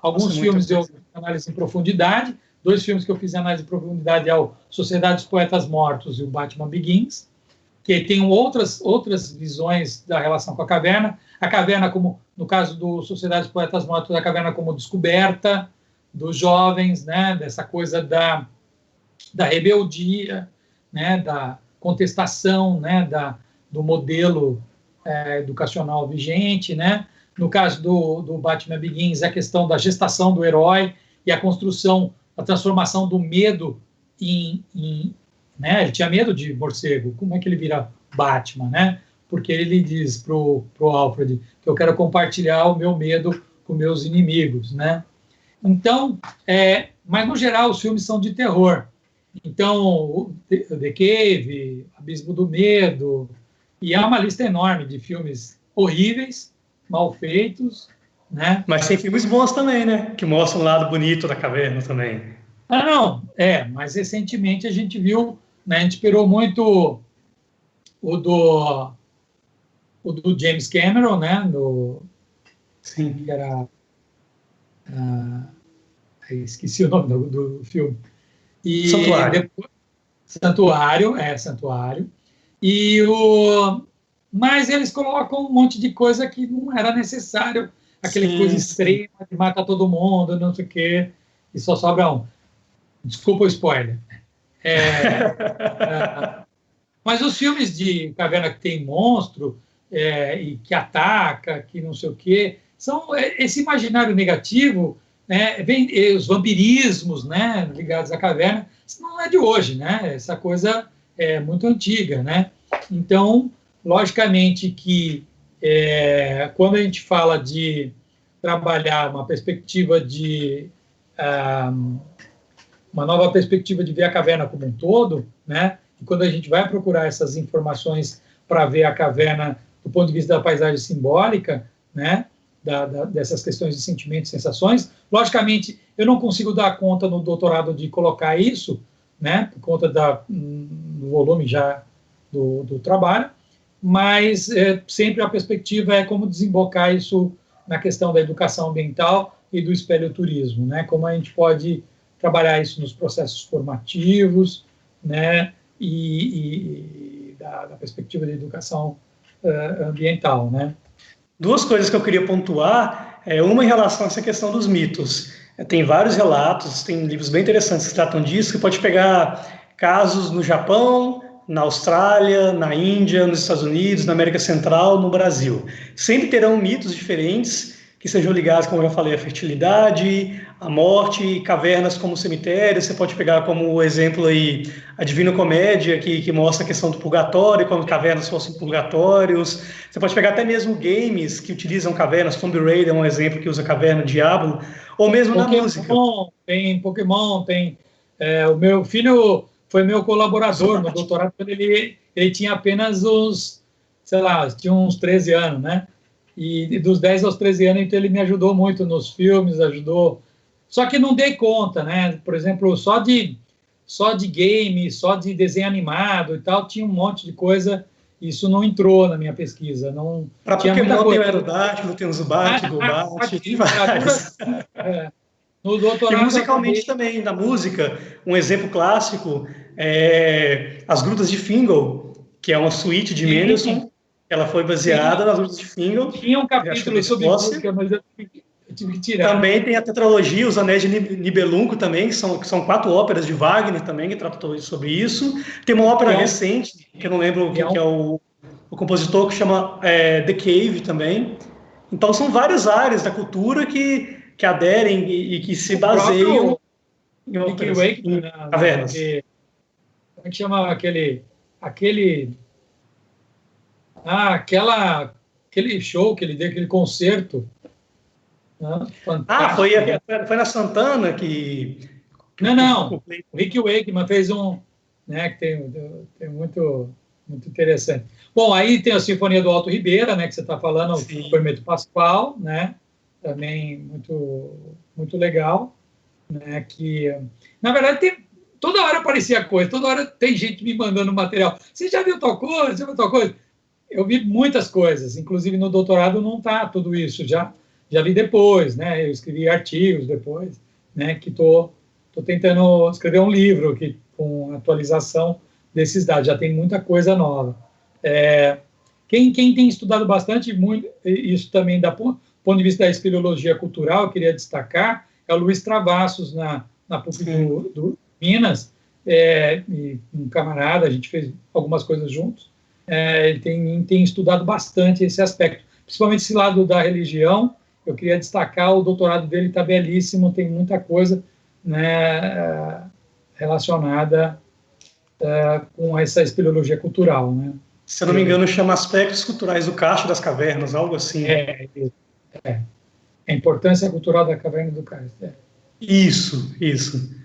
Alguns filmes eu fiz análise em profundidade, 2 filmes que eu fiz análise em profundidade é o Sociedade dos Poetas Mortos e o Batman Begins, que tem outras visões da relação com a caverna como, no caso do Sociedade dos Poetas Mortos, a caverna como descoberta dos jovens, né, dessa coisa da rebeldia, né, da contestação, né, do modelo educacional vigente, né. No caso do Batman Begins, a questão da gestação do herói e a construção, a transformação do medo né, ele tinha medo de morcego, como é que ele vira Batman, né? Porque ele diz pro Alfred que eu quero compartilhar o meu medo com meus inimigos, né? Então, mas no geral os filmes são de terror. Então, The Cave, Abismo do Medo, e há uma lista enorme de filmes horríveis, mal feitos, né? Mas tem filmes bons também, né? Que mostram o lado bonito da caverna também. Não, mas recentemente a gente viu, né, a gente esperou muito o do James Cameron, né, Sim. Que era, esqueci o nome do filme. E Santuário. Santuário. Mas eles colocam um monte de coisa que não era necessário, aquela coisa extrema que mata todo mundo, não sei o quê, e só sobra um. Desculpa o spoiler. Mas os filmes de caverna que tem monstro e que ataca, que não sei o quê, são esse imaginário negativo, né, os vampirismos, né, ligados à caverna, isso não é de hoje, né? Essa coisa é muito antiga, né? Então, logicamente que quando a gente fala de trabalhar uma perspectiva de uma nova perspectiva de ver a caverna como um todo, né? E quando a gente vai procurar essas informações para ver a caverna do ponto de vista da paisagem simbólica, né? Dessas questões de sentimentos e sensações, logicamente, eu não consigo dar conta no doutorado de colocar isso, né? Por conta do volume já do trabalho, mas sempre a perspectiva é como desembocar isso na questão da educação ambiental e do espeleoturismo, né? Como a gente pode trabalhar isso nos processos formativos, né? E da perspectiva da educação ambiental, né? Duas coisas que eu queria pontuar, uma em relação a essa questão dos mitos. Tem vários relatos, tem livros bem interessantes que tratam disso, que pode pegar casos no Japão, na Austrália, na Índia, nos Estados Unidos, na América Central, no Brasil. Sempre terão mitos diferentes que sejam ligados, como eu já falei, à fertilidade, à morte, cavernas como cemitérios. Você pode pegar como exemplo aí a Divina Comédia, que mostra a questão do purgatório, como cavernas fossem purgatórios. Você pode pegar até mesmo games que utilizam cavernas, Tomb Raider é um exemplo que usa caverna, Diablo, ou mesmo na música. Tem Pokémon, tem... o meu filho foi meu colaborador no doutorado, quando ele tinha apenas tinha uns 13 anos, né? E dos 10 aos 13 anos, então ele me ajudou muito nos filmes, ajudou. Só que não dei conta, né? Por exemplo, só de game, só de desenho animado e tal, tinha um monte de coisa. Isso não entrou na minha pesquisa. Não para tinha Pokémon muita coisa. Tem o Aerodactyl, tem o Zubat, Golbat, tem vários. No doutorado, e musicalmente também, na música, um exemplo clássico é As Grutas de Fingal, que é uma suíte de Mendelssohn. Ela foi baseada nas Grutas de Fingal. Tinha um capítulo sobre música, mas eu tive que tirar. Também tem a tetralogia, Os Anéis de Nibelunco também, que são 4 óperas de Wagner também, que tratam sobre isso. Tem uma ópera recente, que eu não lembro quem que é o compositor, que chama The Cave também. Então são várias áreas da cultura que aderem e que se baseiam em óperas, em cavernas. Como é que chama aquele show que ele deu, aquele concerto? Foi na Santana que... Não. O Rick Wakeman fez né, que tem muito interessante. Bom, aí tem a Sinfonia do Alto Ribeira, né, que você está falando, o Hermeto Pascoal, né, também muito legal, né, que, na verdade, toda hora aparecia coisa, toda hora tem gente me mandando material. Você já viu tal coisa? Já viu tal coisa? Eu vi muitas coisas, inclusive no doutorado não está tudo isso, já vi depois, né, eu escrevi artigos depois, né, que estou tentando escrever um livro com atualização desses dados, já tem muita coisa nova. Quem tem estudado bastante muito, isso também do ponto de vista da espeleologia cultural, eu queria destacar, é o Luiz Travassos, na PUC do Minas, e um camarada, a gente fez algumas coisas juntos, ele tem estudado bastante esse aspecto, principalmente esse lado da religião. Eu queria destacar, o doutorado dele está belíssimo, tem muita coisa, né, relacionada com essa espeleologia cultural, né? Se eu não me engano, chama Aspectos Culturais do Cacho das Cavernas, algo assim. A importância cultural da caverna do Cacho. Isso.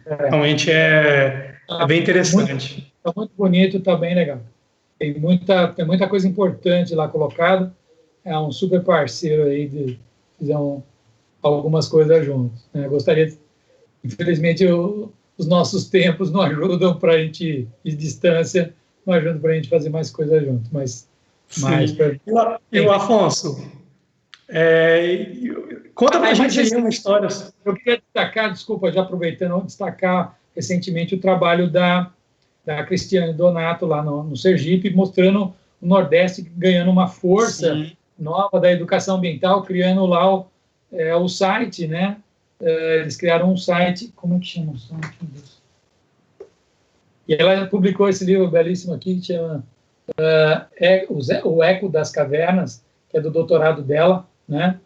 Realmente é bem interessante. Está muito bonito, está bem legal. Tem muita coisa importante lá colocada. É um super parceiro aí fizer algumas coisas juntos, né? Gostaria, infelizmente, os nossos tempos não ajudam para a gente, de distância, não ajudam para a gente fazer mais coisas juntos, mas E o Afonso, conta para a gente uma história. Eu queria destacar, desculpa, já aproveitando, destacar recentemente o trabalho da Cristiane Donato lá no Sergipe, mostrando o Nordeste ganhando uma força nova da educação ambiental, criando lá o site, né? Eles criaram um site, como é que chama o site? E ela publicou esse livro belíssimo aqui, que chama O Eco das Cavernas, que é do doutorado dela, né?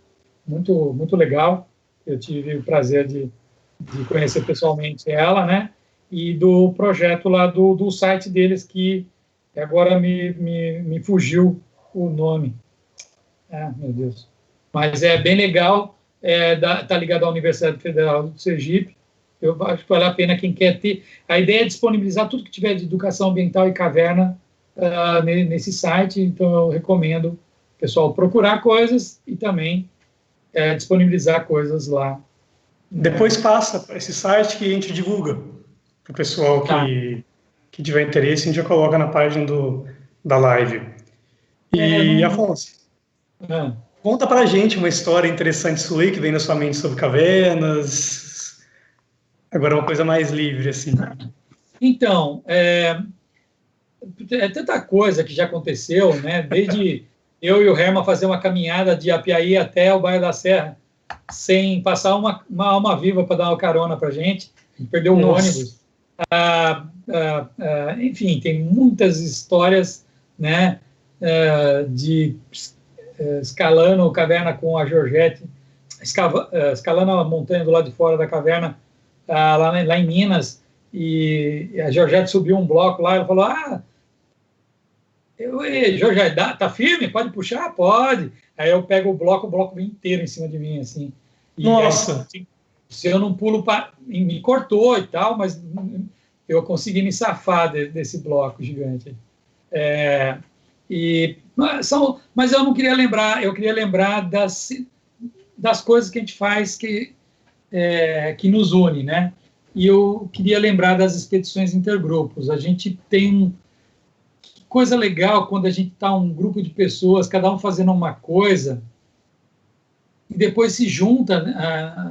Muito, muito legal. Eu tive o prazer de conhecer pessoalmente ela, né? E do projeto lá do site deles, que agora me fugiu o nome. Ah, meu Deus. Mas é bem legal, tá ligado à Universidade Federal do Sergipe. Eu acho que vale a pena quem quer ter. A ideia é disponibilizar tudo que tiver de educação ambiental e caverna nesse site, então eu recomendo o pessoal procurar coisas e também disponibilizar coisas lá. Depois passa para esse site que a gente divulga para o pessoal que tiver interesse, a gente já coloca na página da live. E, Afonso, conta para a gente uma história interessante sua aí, que vem na sua mente sobre cavernas. Agora uma coisa mais livre, assim. Então, é tanta coisa que já aconteceu, né? Desde eu e o Herman fazer uma caminhada de Apiaí até o bairro da Serra, sem passar uma alma viva para dar uma carona para a gente perdeu o ônibus. Enfim, tem muitas histórias, né? De escalando a caverna com a Georgette, escalando a montanha do lado de fora da caverna, lá em Minas, e a Georgette subiu um bloco lá, ela falou, Georgette, tá firme? Pode puxar? Pode. Aí eu pego o bloco vem inteiro em cima de mim, assim. E nossa! Aí, se eu não pulo, me cortou e tal, mas eu consegui me safar desse bloco gigante. Mas eu não queria lembrar, eu queria lembrar das coisas que a gente faz que nos une, né? E eu queria lembrar das expedições intergrupos. A gente tem coisa legal quando a gente está um grupo de pessoas, cada um fazendo uma coisa, e depois se junta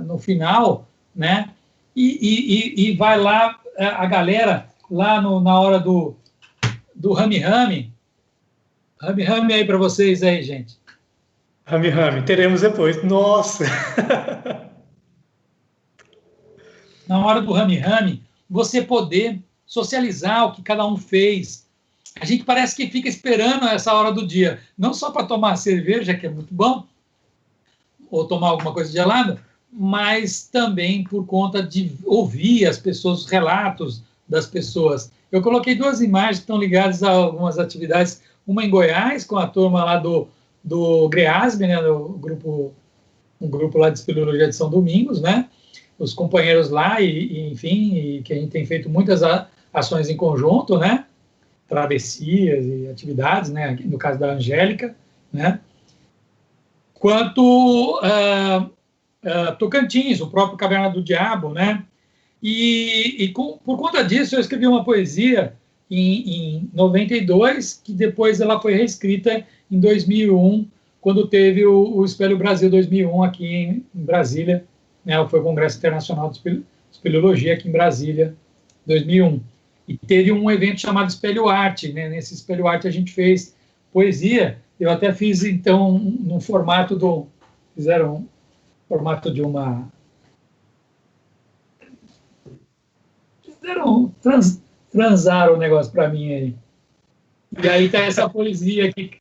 no final, né? E vai lá a galera lá na hora do rame-rame. Rame-rame aí para vocês aí, gente. Rame-rame, teremos depois. Nossa! Na hora do rame-rame, você poder socializar o que cada um fez. A gente parece que fica esperando essa hora do dia, não só para tomar cerveja, que é muito bom, ou tomar alguma coisa gelada, mas também por conta de ouvir as pessoas, os relatos das pessoas. Eu coloquei 2 imagens que estão ligadas a algumas atividades, uma em Goiás, com a turma lá do GREASB, né, um grupo lá de espeleologia de São Domingos, né, os companheiros lá, enfim, que a gente tem feito muitas ações em conjunto, né, travessias e atividades, né, no caso da Angélica, né, quanto Tocantins, o próprio Caverna do Diabo, né, por conta disso eu escrevi uma poesia em 92, que depois ela foi reescrita em 2001, quando teve o Espelho Brasil 2001 aqui em Brasília, né, foi o Congresso Internacional de Espeleologia aqui em Brasília, 2001. E teve um evento chamado Espelho Arte, né? Nesse Espelho Arte a gente fez poesia. Eu até fiz, então, no formato fizeram um formato de uma... transaram o negócio para mim aí. E aí tá essa poesia aqui,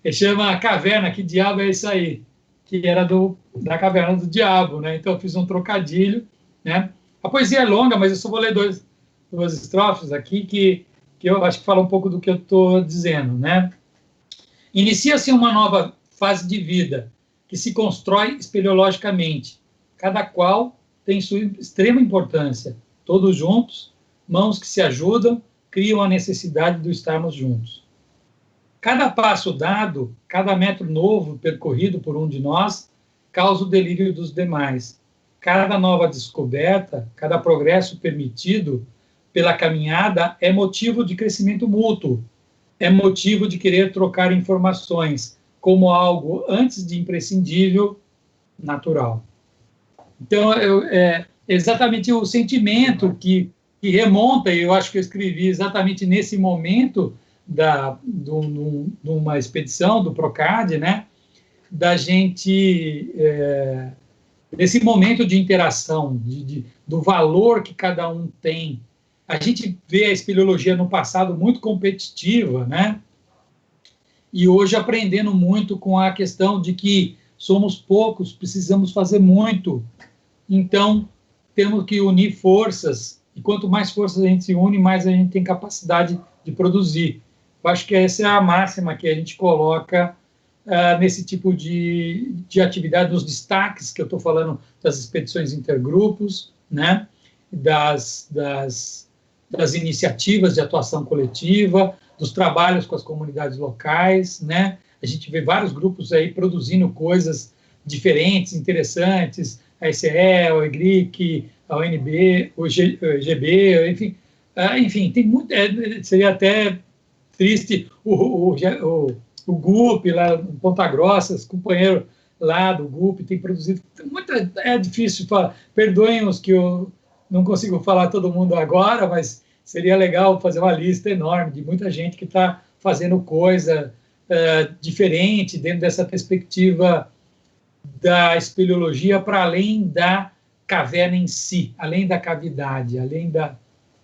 que chama Caverna, que diabo é isso aí? Que era da Caverna do Diabo, né? Então eu fiz um trocadilho, né? A poesia é longa, mas eu só vou ler duas estrofes aqui que eu acho que fala um pouco do que eu estou dizendo, né? Inicia-se uma nova fase de vida que se constrói espeleologicamente. Cada qual tem sua extrema importância. Todos juntos, mãos que se ajudam, criam a necessidade de estarmos juntos. Cada passo dado, cada metro novo percorrido por um de nós, causa o delírio dos demais. Cada nova descoberta, cada progresso permitido pela caminhada é motivo de crescimento mútuo, é motivo de querer trocar informações como algo, antes de imprescindível, natural. Então, é exatamente o sentimento que remonta, e eu acho que eu escrevi exatamente nesse momento de uma expedição do Procad, né, da gente, desse momento de interação, do valor que cada um tem. a gente vê a espeleologia no passado muito competitiva, né? E hoje aprendendo muito com a questão de que somos poucos, precisamos fazer muito. Então, temos que unir forças, e quanto mais forças a gente se une, mais a gente tem capacidade de produzir. Eu acho que essa é a máxima que a gente coloca nesse tipo de atividade, nos destaques que eu estou falando das expedições intergrupos, né? das iniciativas de atuação coletiva, dos trabalhos com as comunidades locais, né? A gente vê vários grupos aí produzindo coisas diferentes, interessantes, a ECE, o EGRIC, a UNB, o GB, enfim, tem muito, seria até triste o GUP lá em Ponta Grossa, os companheiros lá do GUP têm produzido muita, é difícil falar, perdoem os que eu não consigo falar todo mundo agora, mas seria legal fazer uma lista enorme de muita gente que está fazendo coisa diferente dentro dessa perspectiva da espeleologia para além da caverna em si, além da cavidade, além da,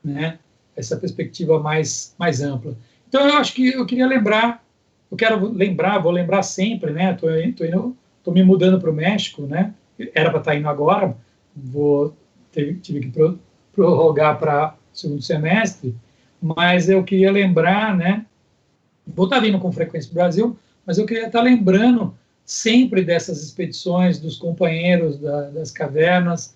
né, essa perspectiva mais ampla. Então, eu acho que eu queria lembrar, vou lembrar sempre, né? Estou me mudando para o México, né? Era para estar indo agora, tive que prorrogar para o segundo semestre, mas eu queria lembrar, né? Vou estar vindo com frequência para o Brasil, mas eu queria estar lembrando sempre dessas expedições, dos companheiros das cavernas,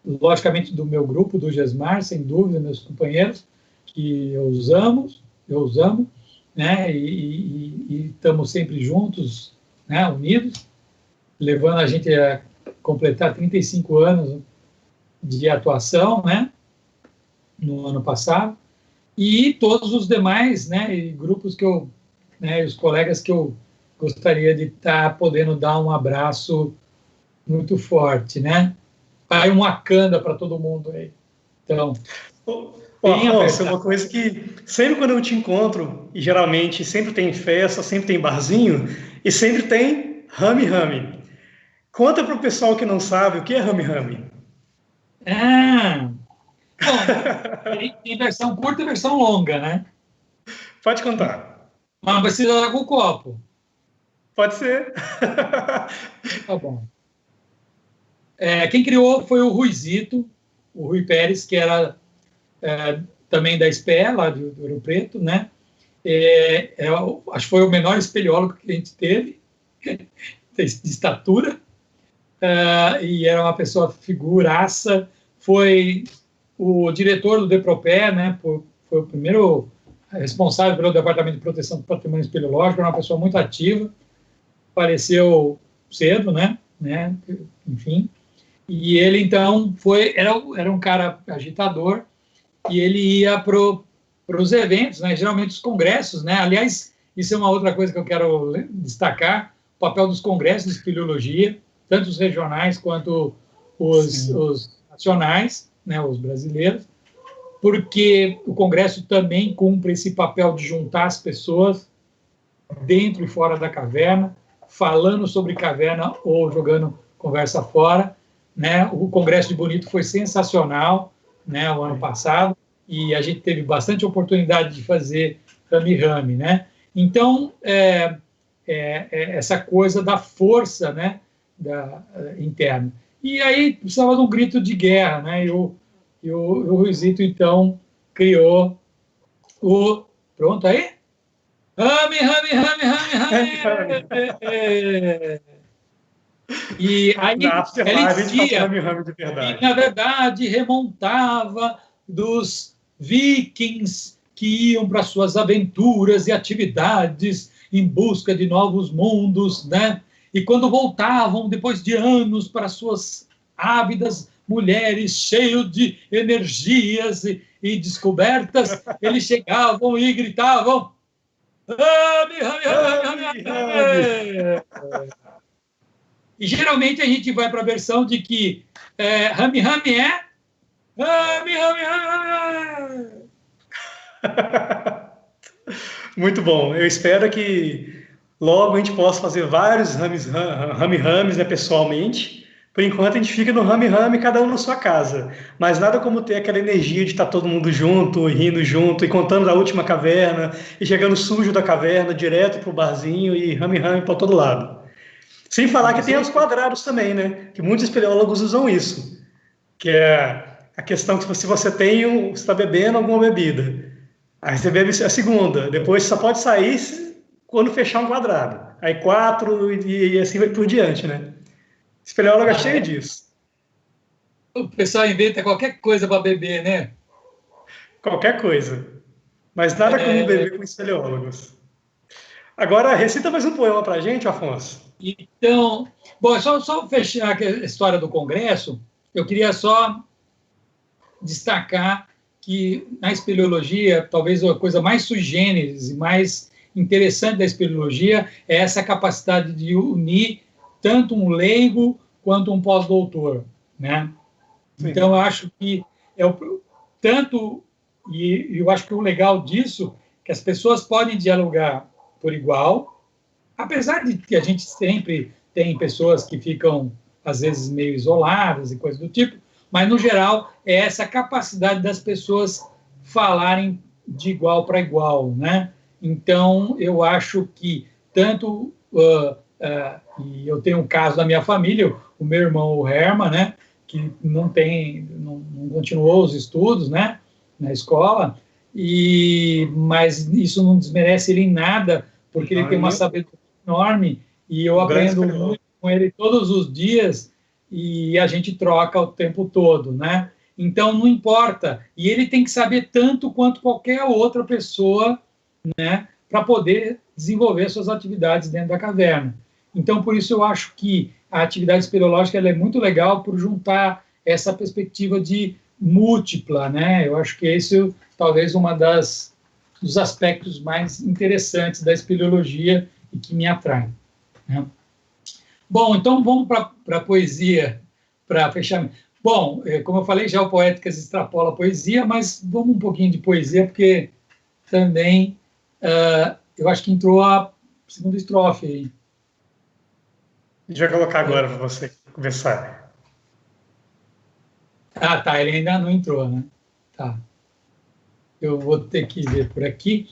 logicamente do meu grupo, do GESMAR, sem dúvida, meus companheiros, que eu os amo, né? E estamos sempre juntos, né? Unidos, levando a gente a completar 35 anos de atuação, né? No ano passado, e todos os demais, né? E grupos que eu, né? Os colegas que eu gostaria de estar podendo dar um abraço muito forte, né? Vai um Wakanda para todo mundo aí. Então, Afonso, é uma coisa que sempre quando eu te encontro, e geralmente sempre tem festa, sempre tem barzinho, e sempre tem rame-rame. Conta para o pessoal que não sabe o que é rame-rame. Bom, tem versão curta e versão longa, né? Pode contar. Mas precisa dar com o copo. Pode ser. Tá bom. Quem criou foi o Ruizito, o Rui Pérez, que era também da SPE, lá do Ouro Preto, né? Acho que foi o menor espeleólogo que a gente teve, de estatura, e era uma pessoa figuraça, foi o diretor do DEPROPÉ, né? Foi o primeiro responsável pelo Departamento de Proteção do Patrimônio Espeleológico, era uma pessoa muito ativa, faleceu cedo, né? Enfim. E ele, então, era um cara agitador, e ele ia para os eventos, né? Geralmente os congressos, né? Aliás, isso é uma outra coisa que eu quero destacar, o papel dos congressos de espeleologia, tanto os regionais quanto os nacionais, né? Os brasileiros, porque o congresso também cumpre esse papel de juntar as pessoas dentro e fora da caverna, falando sobre caverna ou jogando conversa fora, né? O Congresso de Bonito foi sensacional, né, o ano passado, e a gente teve bastante oportunidade de fazer rame-rame, né? Então, essa coisa da força, né, interna. E aí precisava de um grito de guerra, né? E o Ruizito, então, criou o... Pronto aí? Rame, rame, rame, rame, rame! E aí ele dizia, e na verdade remontava dos vikings que iam para suas aventuras e atividades em busca de novos mundos, né? E quando voltavam, depois de anos, para suas ávidas mulheres, cheios de energias e descobertas, eles chegavam e gritavam: rame, rame, rame, rame, rame! E geralmente a gente vai para a versão de que rame, rame é rame, rame, rame, rame. Muito bom. Eu espero que logo a gente possa fazer vários rame-rames, né, pessoalmente, Por enquanto a gente fica no rame-rame, cada um na sua casa. Mas nada como ter aquela energia de estar todo mundo junto, rindo junto, e contando a última caverna, e chegando sujo da caverna, direto pro barzinho e rame-rame para todo lado. Sem falar que tem os quadrados também, né? Que muitos espeleólogos usam isso. Que é a questão que se você tem, você está bebendo alguma bebida. Aí você bebe a segunda, depois só pode sair quando fechar um quadrado. Aí quatro e assim vai por diante, né? Espeleólogo é cheio disso. O pessoal inventa qualquer coisa para beber, né? Qualquer coisa. Mas nada como beber com espeleólogos. Agora, recita mais um poema para a gente, Afonso. Então, bom, só fechar a história do Congresso, eu queria só destacar que na espeleologia, talvez a coisa mais sui generis e mais interessante da espeleologia é essa capacidade de unir tanto um leigo quanto um pós-doutor, né? Sim. Então, eu acho que e eu acho que o legal disso é que as pessoas podem dialogar por igual, apesar de que a gente sempre tem pessoas que ficam, às vezes, meio isoladas e coisas do tipo, mas, no geral, é essa capacidade das pessoas falarem de igual para igual, né? Então, eu acho que tanto... e eu tenho um caso da minha família, o meu irmão, o Herman, né? Que não continuou os estudos, né? Na escola, mas isso não desmerece ele em nada, porque ele tem uma sabedoria enorme e eu aprendo muito com ele todos os dias e a gente troca o tempo todo, né? Então, não importa. E ele tem que saber tanto quanto qualquer outra pessoa, né? Para poder desenvolver suas atividades dentro da caverna. Então, por isso eu acho que a atividade espeleológica ela é muito legal por juntar essa perspectiva de múltipla, né? Eu acho que esse talvez dos aspectos mais interessantes da espeleologia e que me atrai, né? Bom, então vamos para a poesia, para fechar. Bom, como eu falei, já o Poéticas extrapola a poesia, mas vamos um pouquinho de poesia, porque também eu acho que entrou a segunda estrofe aí. A gente vai colocar agora para você conversar. Ah, tá, ele ainda não entrou, né? Tá. Eu vou ter que ver por aqui.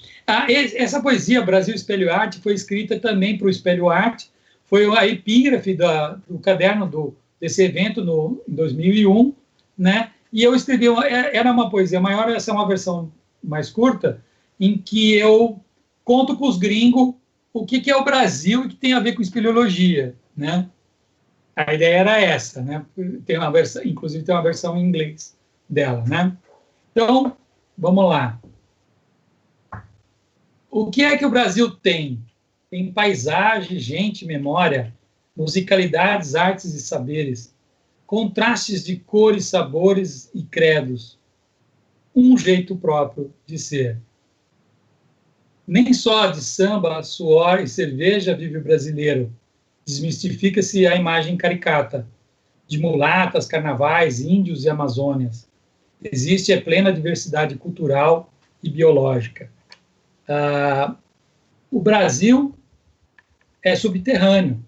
Essa poesia, Brasil Espelho Arte, foi escrita também para o Espelho Arte, foi a epígrafe do caderno desse evento em 2001, né? E eu escrevi, era uma poesia maior, essa é uma versão mais curta, em que eu conto para os gringos o que é o Brasil e que tem a ver com espeleologia, né? A ideia era essa, né? Tem uma versão, inclusive tem uma versão em inglês dela, né? Então, vamos lá. O que é que o Brasil tem? Tem paisagem, gente, memória, musicalidades, artes e saberes, contrastes de cores, sabores e credos, um jeito próprio de ser. Nem só de samba, suor e cerveja vive o brasileiro. Desmistifica-se a imagem caricata de mulatas, carnavais, índios e amazônias. Existe a plena diversidade cultural e biológica. O Brasil é subterrâneo,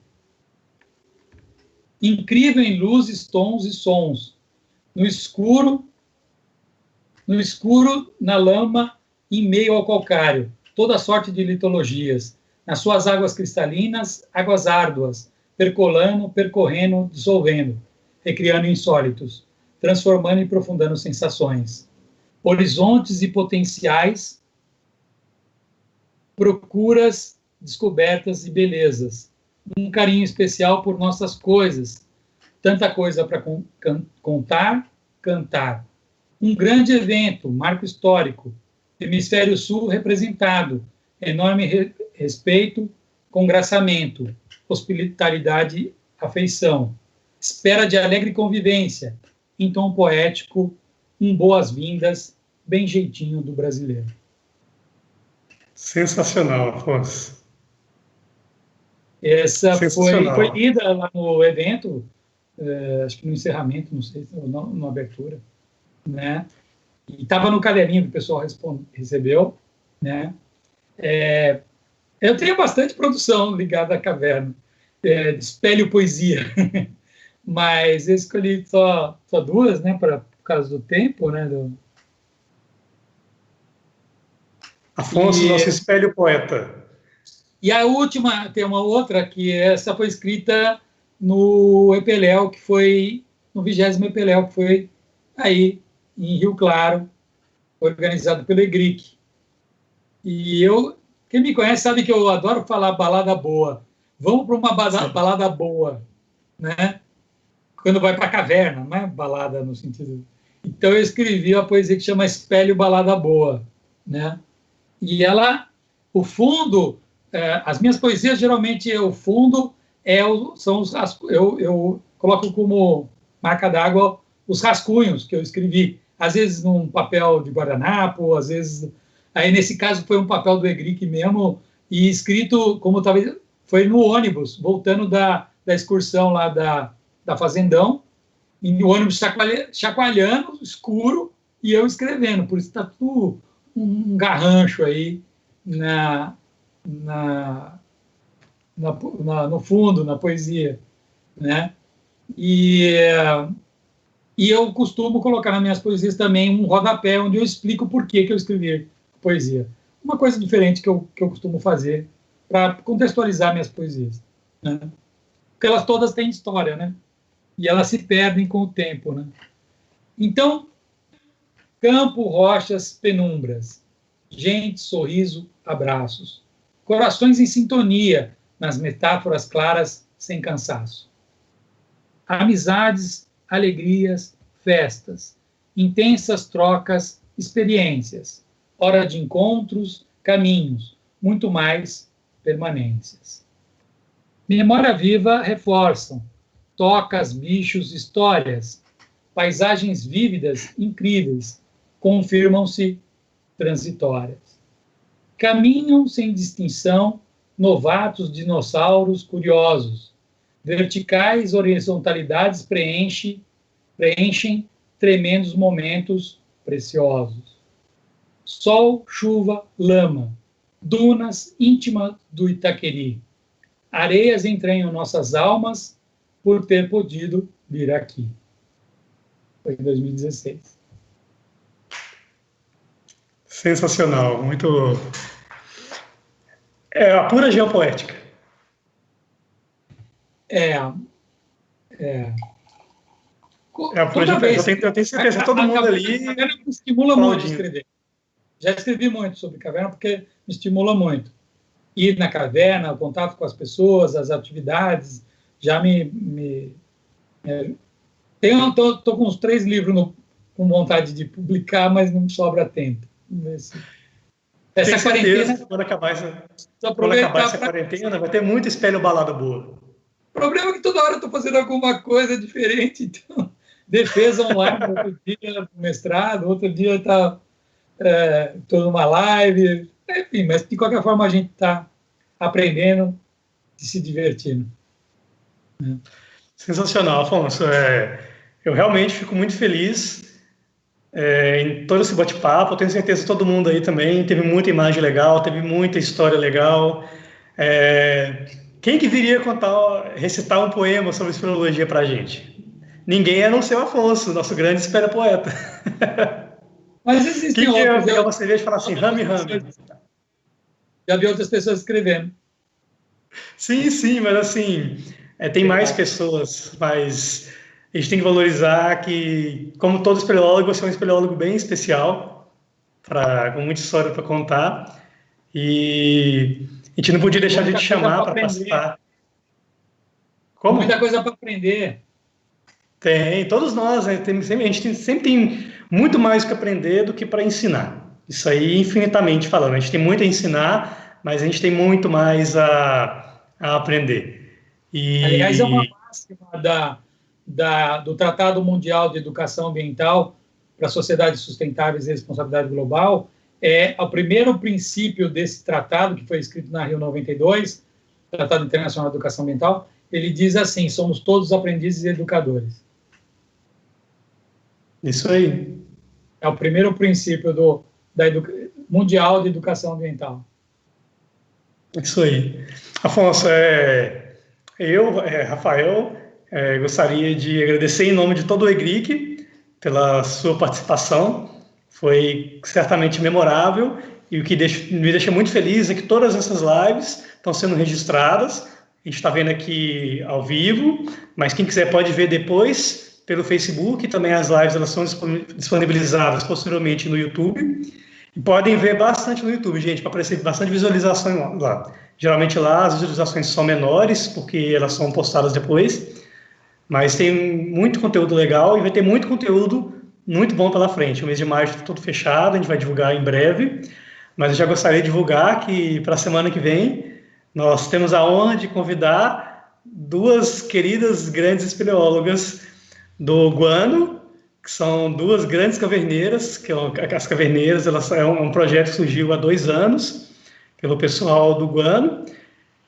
incrível em luzes, tons e sons, no escuro, na lama, em meio ao calcário, toda sorte de litologias, nas suas águas cristalinas, águas árduas, percolando, percorrendo, dissolvendo, recriando insólitos, transformando e aprofundando sensações, horizontes e potenciais, procuras, descobertas e belezas, um carinho especial por nossas coisas, tanta coisa para contar, cantar. Um grande evento, marco histórico, Hemisfério Sul representado, enorme respeito, congraçamento, hospitalidade, afeição, espera de alegre convivência, em tom poético, boas-vindas, bem jeitinho do brasileiro. Sensacional, Afonso. Essa foi lida lá no evento, acho que no encerramento, não sei, na abertura, né? E estava no caderninho que o pessoal recebeu, né? Eu tenho bastante produção ligada à caverna, de espelho poesia, mas eu escolhi só duas, né, por causa do tempo, né? Afonso, nosso espelho poeta. E a última, tem uma outra, que essa foi escrita no Epeléu, que foi no 20º Epeléu, que foi aí, em Rio Claro, organizado pelo EGRIC. E quem me conhece sabe que eu adoro falar balada boa. Vamos para uma balada boa, né? Quando vai para a caverna, não é balada no sentido... Então eu escrevi uma poesia que chama Espelho Balada Boa, né? E o fundo, as minhas poesias geralmente o fundo eu coloco como marca d'água os rascunhos que eu escrevi, às vezes num papel de guardanapo, às vezes aí nesse caso foi um papel do EGRIC mesmo e escrito como talvez foi no ônibus voltando da excursão lá da Fazendão, e o ônibus chacoalhando, escuro, e eu escrevendo, por isso está tudo um garrancho aí no fundo, na poesia, né? E eu costumo colocar nas minhas poesias também um rodapé onde eu explico por que eu escrevi poesia. Uma coisa diferente que eu costumo fazer para contextualizar minhas poesias, né? Porque elas todas têm história, né? E elas se perdem com o tempo, né? Então, campo, rochas, penumbras, gente, sorriso, abraços, corações em sintonia nas metáforas claras, sem cansaço. Amizades, alegrias, festas, intensas trocas, experiências, hora de encontros, caminhos, muito mais permanências. Memória viva reforçam, tocas, bichos, histórias, paisagens vívidas, incríveis, confirmam-se transitórias. Caminham sem distinção, novatos, dinossauros, curiosos, verticais, horizontalidades preenchem tremendos momentos preciosos. Sol, chuva, lama, dunas íntimas do Itaqueri, areias entranham nossas almas por ter podido vir aqui. Foi em 2016. Sensacional, muito... É a pura geopoética. É a pura geopoética. Eu tenho certeza que todo mundo ali... A caverna me estimula muito a escrever. Já escrevi muito sobre caverna porque me estimula muito. Ir na caverna, o contato com as pessoas, as atividades, já Estou com uns 3 livros com vontade de publicar, mas não sobra tempo. Essa quarentena, quando acabar essa quarentena, vai ter muito espelho balada boa. O problema é que toda hora eu estou fazendo alguma coisa diferente, então, defesa online, outro dia mestrado, outro dia estou numa live, enfim, mas de qualquer forma a gente está aprendendo e se divertindo. Sensacional, Afonso. Eu realmente fico muito feliz em todo esse bate-papo. Eu tenho certeza que todo mundo aí também teve muita imagem legal, teve muita história legal. Quem que viria recitar um poema sobre espeleologia para a gente? Ninguém a não ser o Afonso, nosso grande espera poeta. Mas existem Quem que ia pegar uma cerveja e falar assim, rame. Já vi outras pessoas escrevendo. Sim, mas assim, tem mais pessoas, mas a gente tem que valorizar que, como todo espeleólogo, você é um espeleólogo bem especial, com muita história para contar, e a gente não podia deixar de te chamar para participar. Como? Muita coisa para aprender. Tem, todos nós, né? A gente sempre tem muito mais que aprender do que para ensinar. Isso aí, infinitamente falando. A gente tem muito a ensinar, mas a gente tem muito mais a aprender. Aliás, é uma máxima do Tratado Mundial de Educação Ambiental para Sociedades Sustentáveis e Responsabilidade Global. O primeiro princípio desse tratado, que foi escrito na Rio 92, Tratado Internacional de Educação Ambiental, ele diz assim: somos todos aprendizes e educadores. Isso aí. É o primeiro princípio Mundial de Educação Ambiental. Isso aí. Afonso, Rafael, Gostaria de agradecer em nome de todo o EGRIC pela sua participação. Foi certamente memorável, e o que me deixa muito feliz é que todas essas lives estão sendo registradas. A gente está vendo aqui ao vivo, mas quem quiser pode ver depois pelo Facebook. Também as lives elas são disponibilizadas posteriormente no YouTube. E podem ver bastante no YouTube, gente, para aparecer bastante visualização lá. Geralmente lá as visualizações são menores, porque elas são postadas depois. Mas tem muito conteúdo legal e vai ter muito conteúdo muito bom pela frente. O mês de maio está tudo fechado, a gente vai divulgar em breve. Mas eu já gostaria de divulgar que para a semana que vem nós temos a honra de convidar duas queridas grandes espeleólogas do Guano, que são duas grandes caverneiras, que as caverneiras, elas é um projeto que surgiu há 2 anos pelo pessoal do Guano,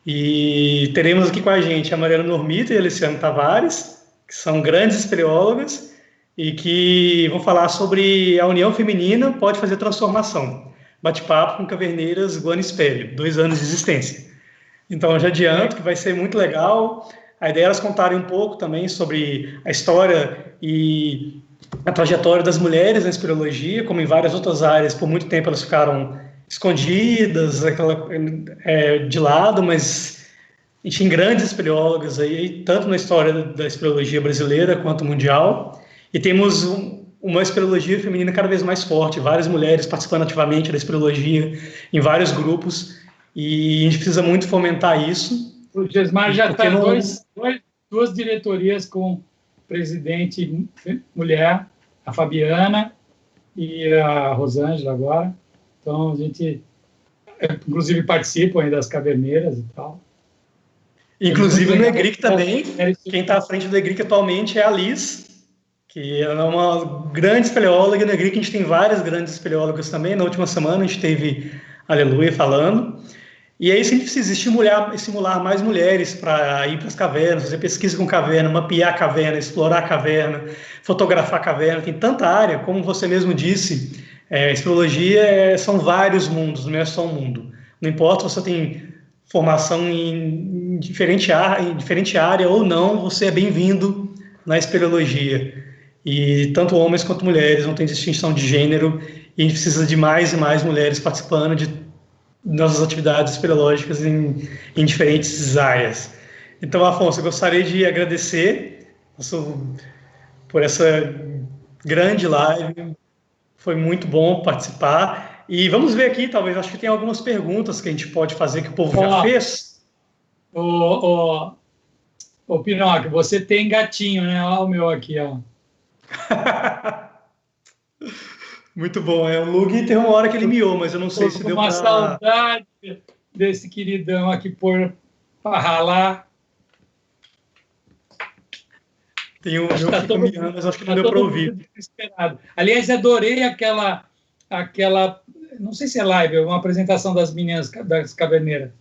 e teremos aqui com a gente a Mariana Normita e a Luciana Tavares, que são grandes espeleólogas e que vão falar sobre a união feminina pode fazer transformação. Bate-papo com caverneiras Guano Espelho, 2 anos de existência. Então, eu já adianto que vai ser muito legal. A ideia é elas contarem um pouco também sobre a história e a trajetória das mulheres na espeleologia, como em várias outras áreas, por muito tempo elas ficaram escondidas, de lado, mas a gente tem grandes espeleólogas aí, tanto na história da espeleologia brasileira quanto mundial, e temos uma espeleologia feminina cada vez mais forte, várias mulheres participando ativamente da espeleologia em vários grupos, e a gente precisa muito fomentar isso. O Gesmar já está duas diretorias com presidente mulher, a Fabiana e a Rosângela agora. Então, a gente, inclusive, participa das caverneiras e tal. Inclusive, no EGRIC também, quem está à frente do EGRIC atualmente é a Liz, que ela é uma grande espeleóloga. No EGRIC a gente tem várias grandes espeleólogas também. Na última semana a gente teve Aleluia falando. E aí, se a gente precisa estimular mais mulheres para ir para as cavernas, fazer pesquisa com caverna, mapear a caverna, explorar a caverna, fotografar a caverna, tem tanta área, como você mesmo disse, espeleologia são vários mundos, não é só um mundo. Não importa se você tem formação em diferente área ou não, você é bem-vindo na espeleologia. E tanto homens quanto mulheres, não tem distinção de gênero, e a gente precisa de mais e mais mulheres participando de nossas atividades espeleológicas em diferentes áreas. Então, Afonso, eu gostaria de agradecer por essa grande live. Foi muito bom participar. E vamos ver aqui, talvez, acho que tem algumas perguntas que a gente pode fazer que o povo já fez. Ô, Pinóquio, você tem gatinho, né? Olha o meu aqui, ó. Muito bom. O Lug tem uma hora que ele miou, mas eu não sei se deu para... Uma saudade desse queridão aqui para ralar. Tem o meu que fica miando, mas acho que não deu para ouvir. Aliás, adorei aquela... Não sei se é live, uma apresentação das meninas das caverneiras.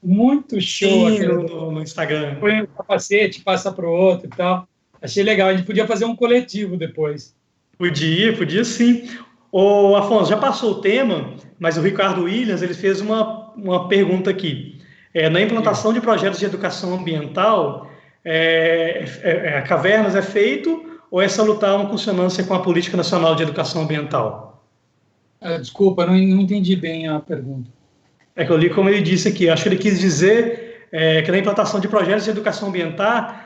Muito show. Sim, no Instagram. Põe um capacete, passa para o outro e tal. Achei legal. A gente podia fazer um coletivo depois. Podia sim. Ô, Afonso, já passou o tema, mas o Ricardo Williams ele fez uma pergunta aqui. Na implantação de projetos de educação ambiental, a Cavernas é feito ou é salutar uma consonância com a Política Nacional de Educação Ambiental? Desculpa, não entendi bem a pergunta. É que eu li como ele disse aqui. Acho que ele quis dizer que na implantação de projetos de educação ambiental,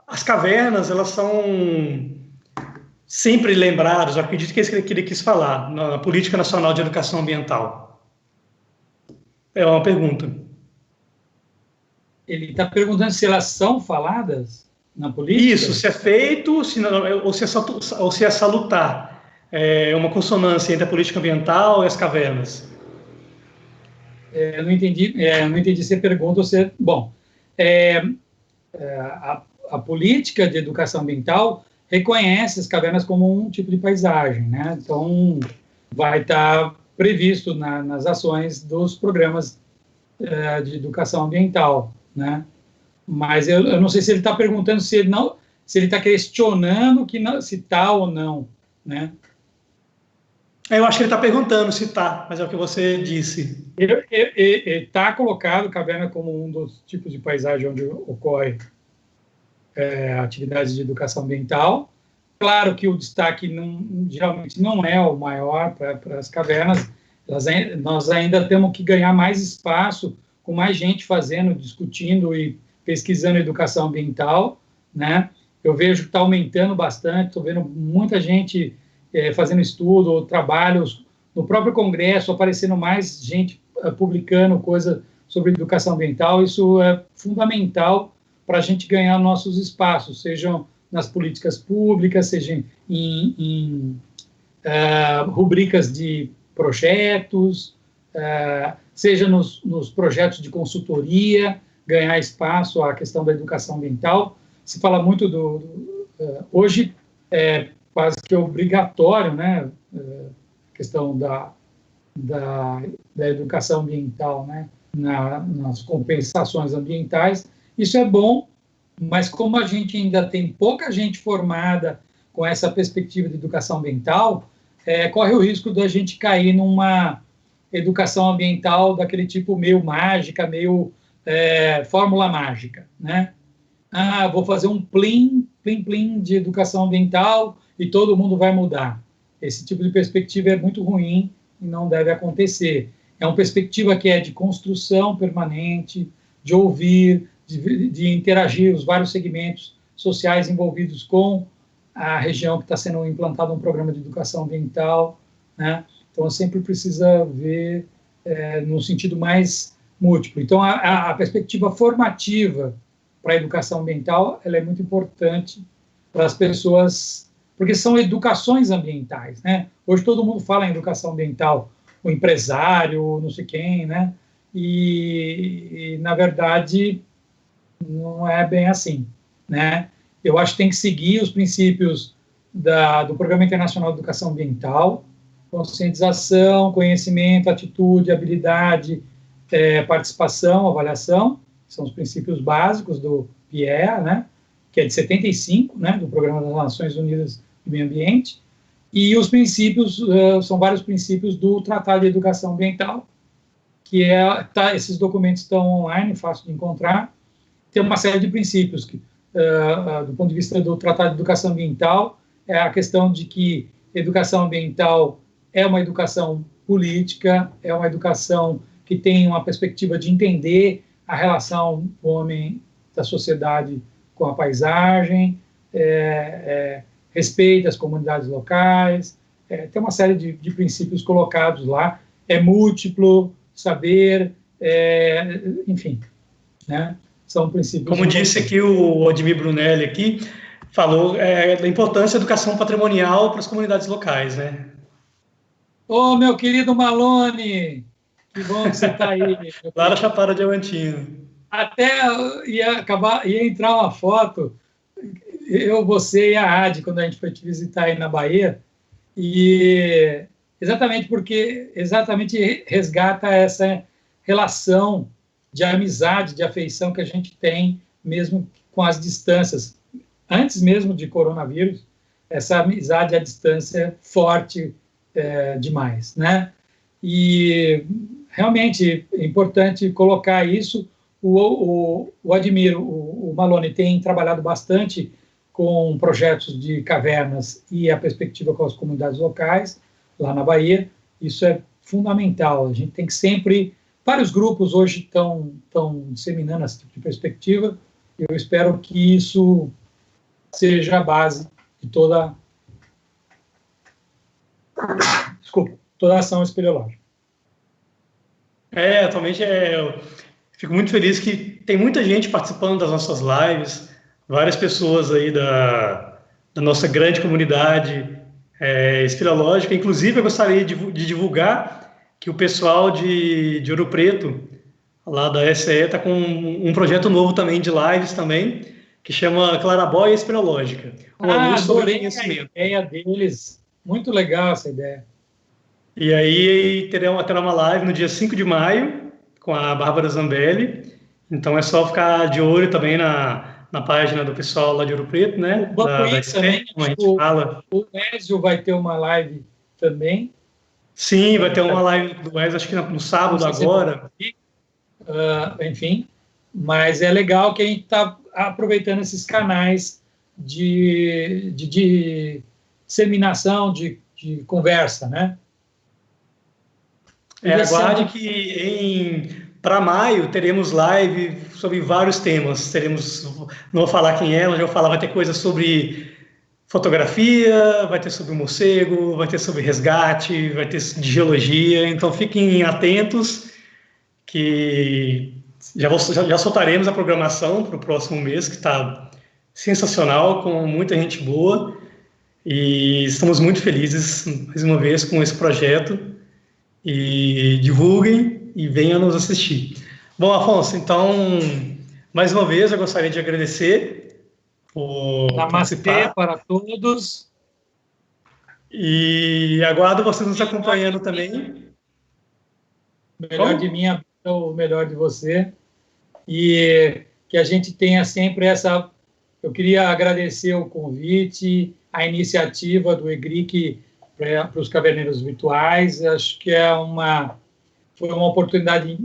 as cavernas elas são sempre lembrados, eu acredito que é isso que ele quis falar, na Política Nacional de Educação Ambiental. É uma pergunta. Ele está perguntando se elas são faladas na política? Isso, se é feito ou se é salutar. É uma consonância entre a política ambiental e as cavernas. Eu não entendi se é pergunta ou se é... Bom, a política de educação ambiental reconhece as cavernas como um tipo de paisagem, né? Então, vai estar previsto nas ações dos programas de educação ambiental, né? Mas eu não sei se ele está perguntando se ele está questionando se está ou não, né? Eu acho que ele está perguntando se está, mas é o que você disse. Está colocado caverna como um dos tipos de paisagem onde ocorre atividades de educação ambiental. Claro que o destaque geralmente não é o maior para as cavernas, nós ainda temos que ganhar mais espaço, com mais gente fazendo, discutindo e pesquisando educação ambiental, né? Eu vejo que está aumentando bastante, estou vendo muita gente fazendo estudo, trabalhos no próprio Congresso, aparecendo mais gente publicando coisa sobre educação ambiental. Isso é fundamental para a gente ganhar nossos espaços, sejam nas políticas públicas, sejam em rubricas de projetos, seja nos projetos de consultoria, ganhar espaço à questão da educação ambiental. Se fala muito hoje é quase que obrigatório, né, a questão da educação ambiental, né, nas compensações ambientais. Isso é bom, mas como a gente ainda tem pouca gente formada com essa perspectiva de educação ambiental, corre o risco da gente cair numa educação ambiental daquele tipo meio mágica, meio fórmula mágica, né? Vou fazer um plim de educação ambiental e todo mundo vai mudar. Esse tipo de perspectiva é muito ruim e não deve acontecer. É uma perspectiva que é de construção permanente, de ouvir, de interagir os vários segmentos sociais envolvidos com a região que está sendo implantado um programa de educação ambiental, né? Então, sempre precisa ver no sentido mais múltiplo. Então, a perspectiva formativa para a educação ambiental, ela é muito importante para as pessoas, porque são educações ambientais, né? Hoje todo mundo fala em educação ambiental, o empresário, não sei quem, né? E na verdade, não é bem assim, né? Eu acho que tem que seguir os princípios do Programa Internacional de Educação Ambiental, conscientização, conhecimento, atitude, habilidade, participação, avaliação, são os princípios básicos do PIEA, né, que é de 75, né, do Programa das Nações Unidas do Meio Ambiente, e os princípios, são vários princípios do Tratado de Educação Ambiental, que esses documentos estão online, fácil de encontrar. Tem uma série de princípios que, do ponto de vista do Tratado de Educação Ambiental, é a questão de que educação ambiental é uma educação política, é uma educação que tem uma perspectiva de entender a relação do homem, da sociedade com a paisagem, respeita as comunidades locais, tem uma série de princípios colocados lá, é múltiplo, saber, enfim, né? São princípios... Como disse aqui o Admir Brunelli aqui, falou da importância da educação patrimonial para as comunidades locais, né? Ô, meu querido Malone, que bom que você está aí. Lá na Chapada Diamantina. Até ia entrar uma foto, eu, você e a Adi, quando a gente foi te visitar aí na Bahia, e exatamente resgata essa relação de amizade, de afeição que a gente tem, mesmo com as distâncias. Antes mesmo de coronavírus, essa amizade à distância é forte demais, né? E realmente é importante colocar isso. O Admir, o Malone tem trabalhado bastante com projetos de cavernas e a perspectiva com as comunidades locais, lá na Bahia. Isso é fundamental. A gente tem que sempre... Vários grupos hoje estão disseminando esse tipo de perspectiva. Eu espero que isso seja a base de toda a ação espeleológica. Atualmente eu fico muito feliz que tem muita gente participando das nossas lives, várias pessoas aí da nossa grande comunidade espeleológica. Inclusive, eu gostaria de divulgar que o pessoal de Ouro Preto, lá da SE, está com um projeto novo também de lives também, que chama Clarabóia Espeleológica. Adorei a ideia deles. Muito legal essa ideia. E aí terá uma live no dia 5 de maio com a Bárbara Zambelli. Então é só ficar de olho também na página do pessoal lá de Ouro Preto, né? Também, como a gente fala. O Ézio vai ter uma live também. Sim, vai ter uma live do Wes, acho que no sábado agora. Enfim, Mas é legal que a gente está aproveitando esses canais de disseminação, de conversa, né? Aguarde que para maio teremos live sobre vários temas. Não vou falar quem é, mas eu vou falar, vai ter coisa sobre fotografia, vai ter sobre morcego, vai ter sobre resgate, vai ter de geologia. Então fiquem atentos que já soltaremos a programação para o próximo mês, que está sensacional, com muita gente boa. E estamos muito felizes, mais uma vez, com esse projeto. E divulguem e venham nos assistir. Bom, Afonso, então, mais uma vez, eu gostaria de agradecer por participar. Para todos. E aguardo vocês nos acompanhando também. Melhor de mim é o melhor de você. E que a gente tenha sempre essa... Eu queria agradecer o convite, a iniciativa do EGRIC para os caverneiros virtuais. Acho que foi uma oportunidade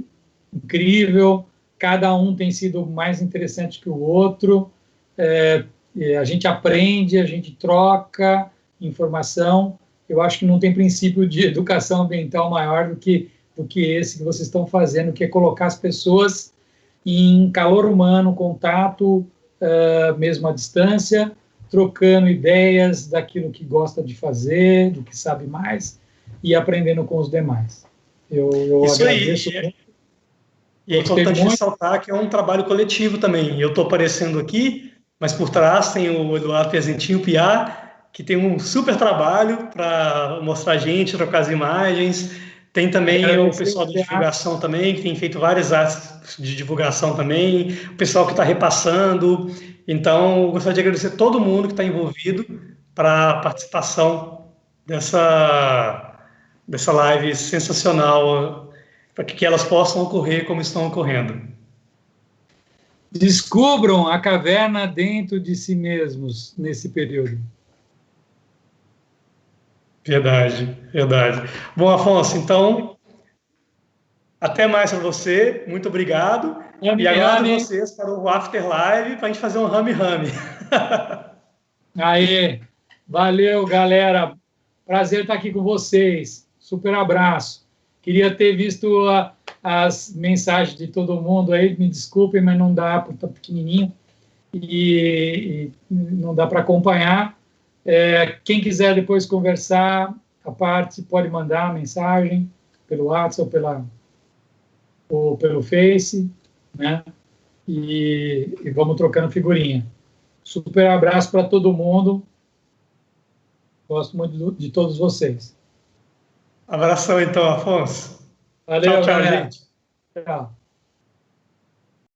incrível. Cada um tem sido mais interessante que o outro. A gente aprende, a gente troca informação. Eu acho que não tem princípio de educação ambiental maior do que esse que vocês estão fazendo, que é colocar as pessoas em calor humano, contato, mesmo à distância, trocando ideias daquilo que gosta de fazer, do que sabe mais, e aprendendo com os demais. Eu Isso agradeço. Aí. E é importante ressaltar que é um trabalho coletivo também. Eu estou aparecendo aqui, mas por trás tem o Eduardo Pezentinho Piá, que tem um super trabalho para mostrar a gente, trocar as imagens. Tem também o pessoal de divulgação também, que tem feito várias artes de divulgação também, o pessoal que está repassando. Então, eu gostaria de agradecer a todo mundo que está envolvido para a participação dessa live sensacional, para que elas possam ocorrer como estão ocorrendo. Descubram a caverna dentro de si mesmos nesse período. Verdade, verdade. Bom, Afonso, então, até mais para você, muito obrigado. E aguardo vocês para o After Live, para a gente fazer um rame-rame. Aí, valeu, galera. Prazer estar aqui com vocês. Super abraço. Queria ter visto as mensagens de todo mundo aí, me desculpem, mas não dá, porque está pequenininho e não dá para acompanhar. Quem quiser depois conversar, a parte pode mandar mensagem pelo WhatsApp ou pelo Face, né? E vamos trocando figurinha. Super abraço para todo mundo. Gosto muito de todos vocês. Abração então, Afonso. Valeu, tchau, galera. gente. Tchau.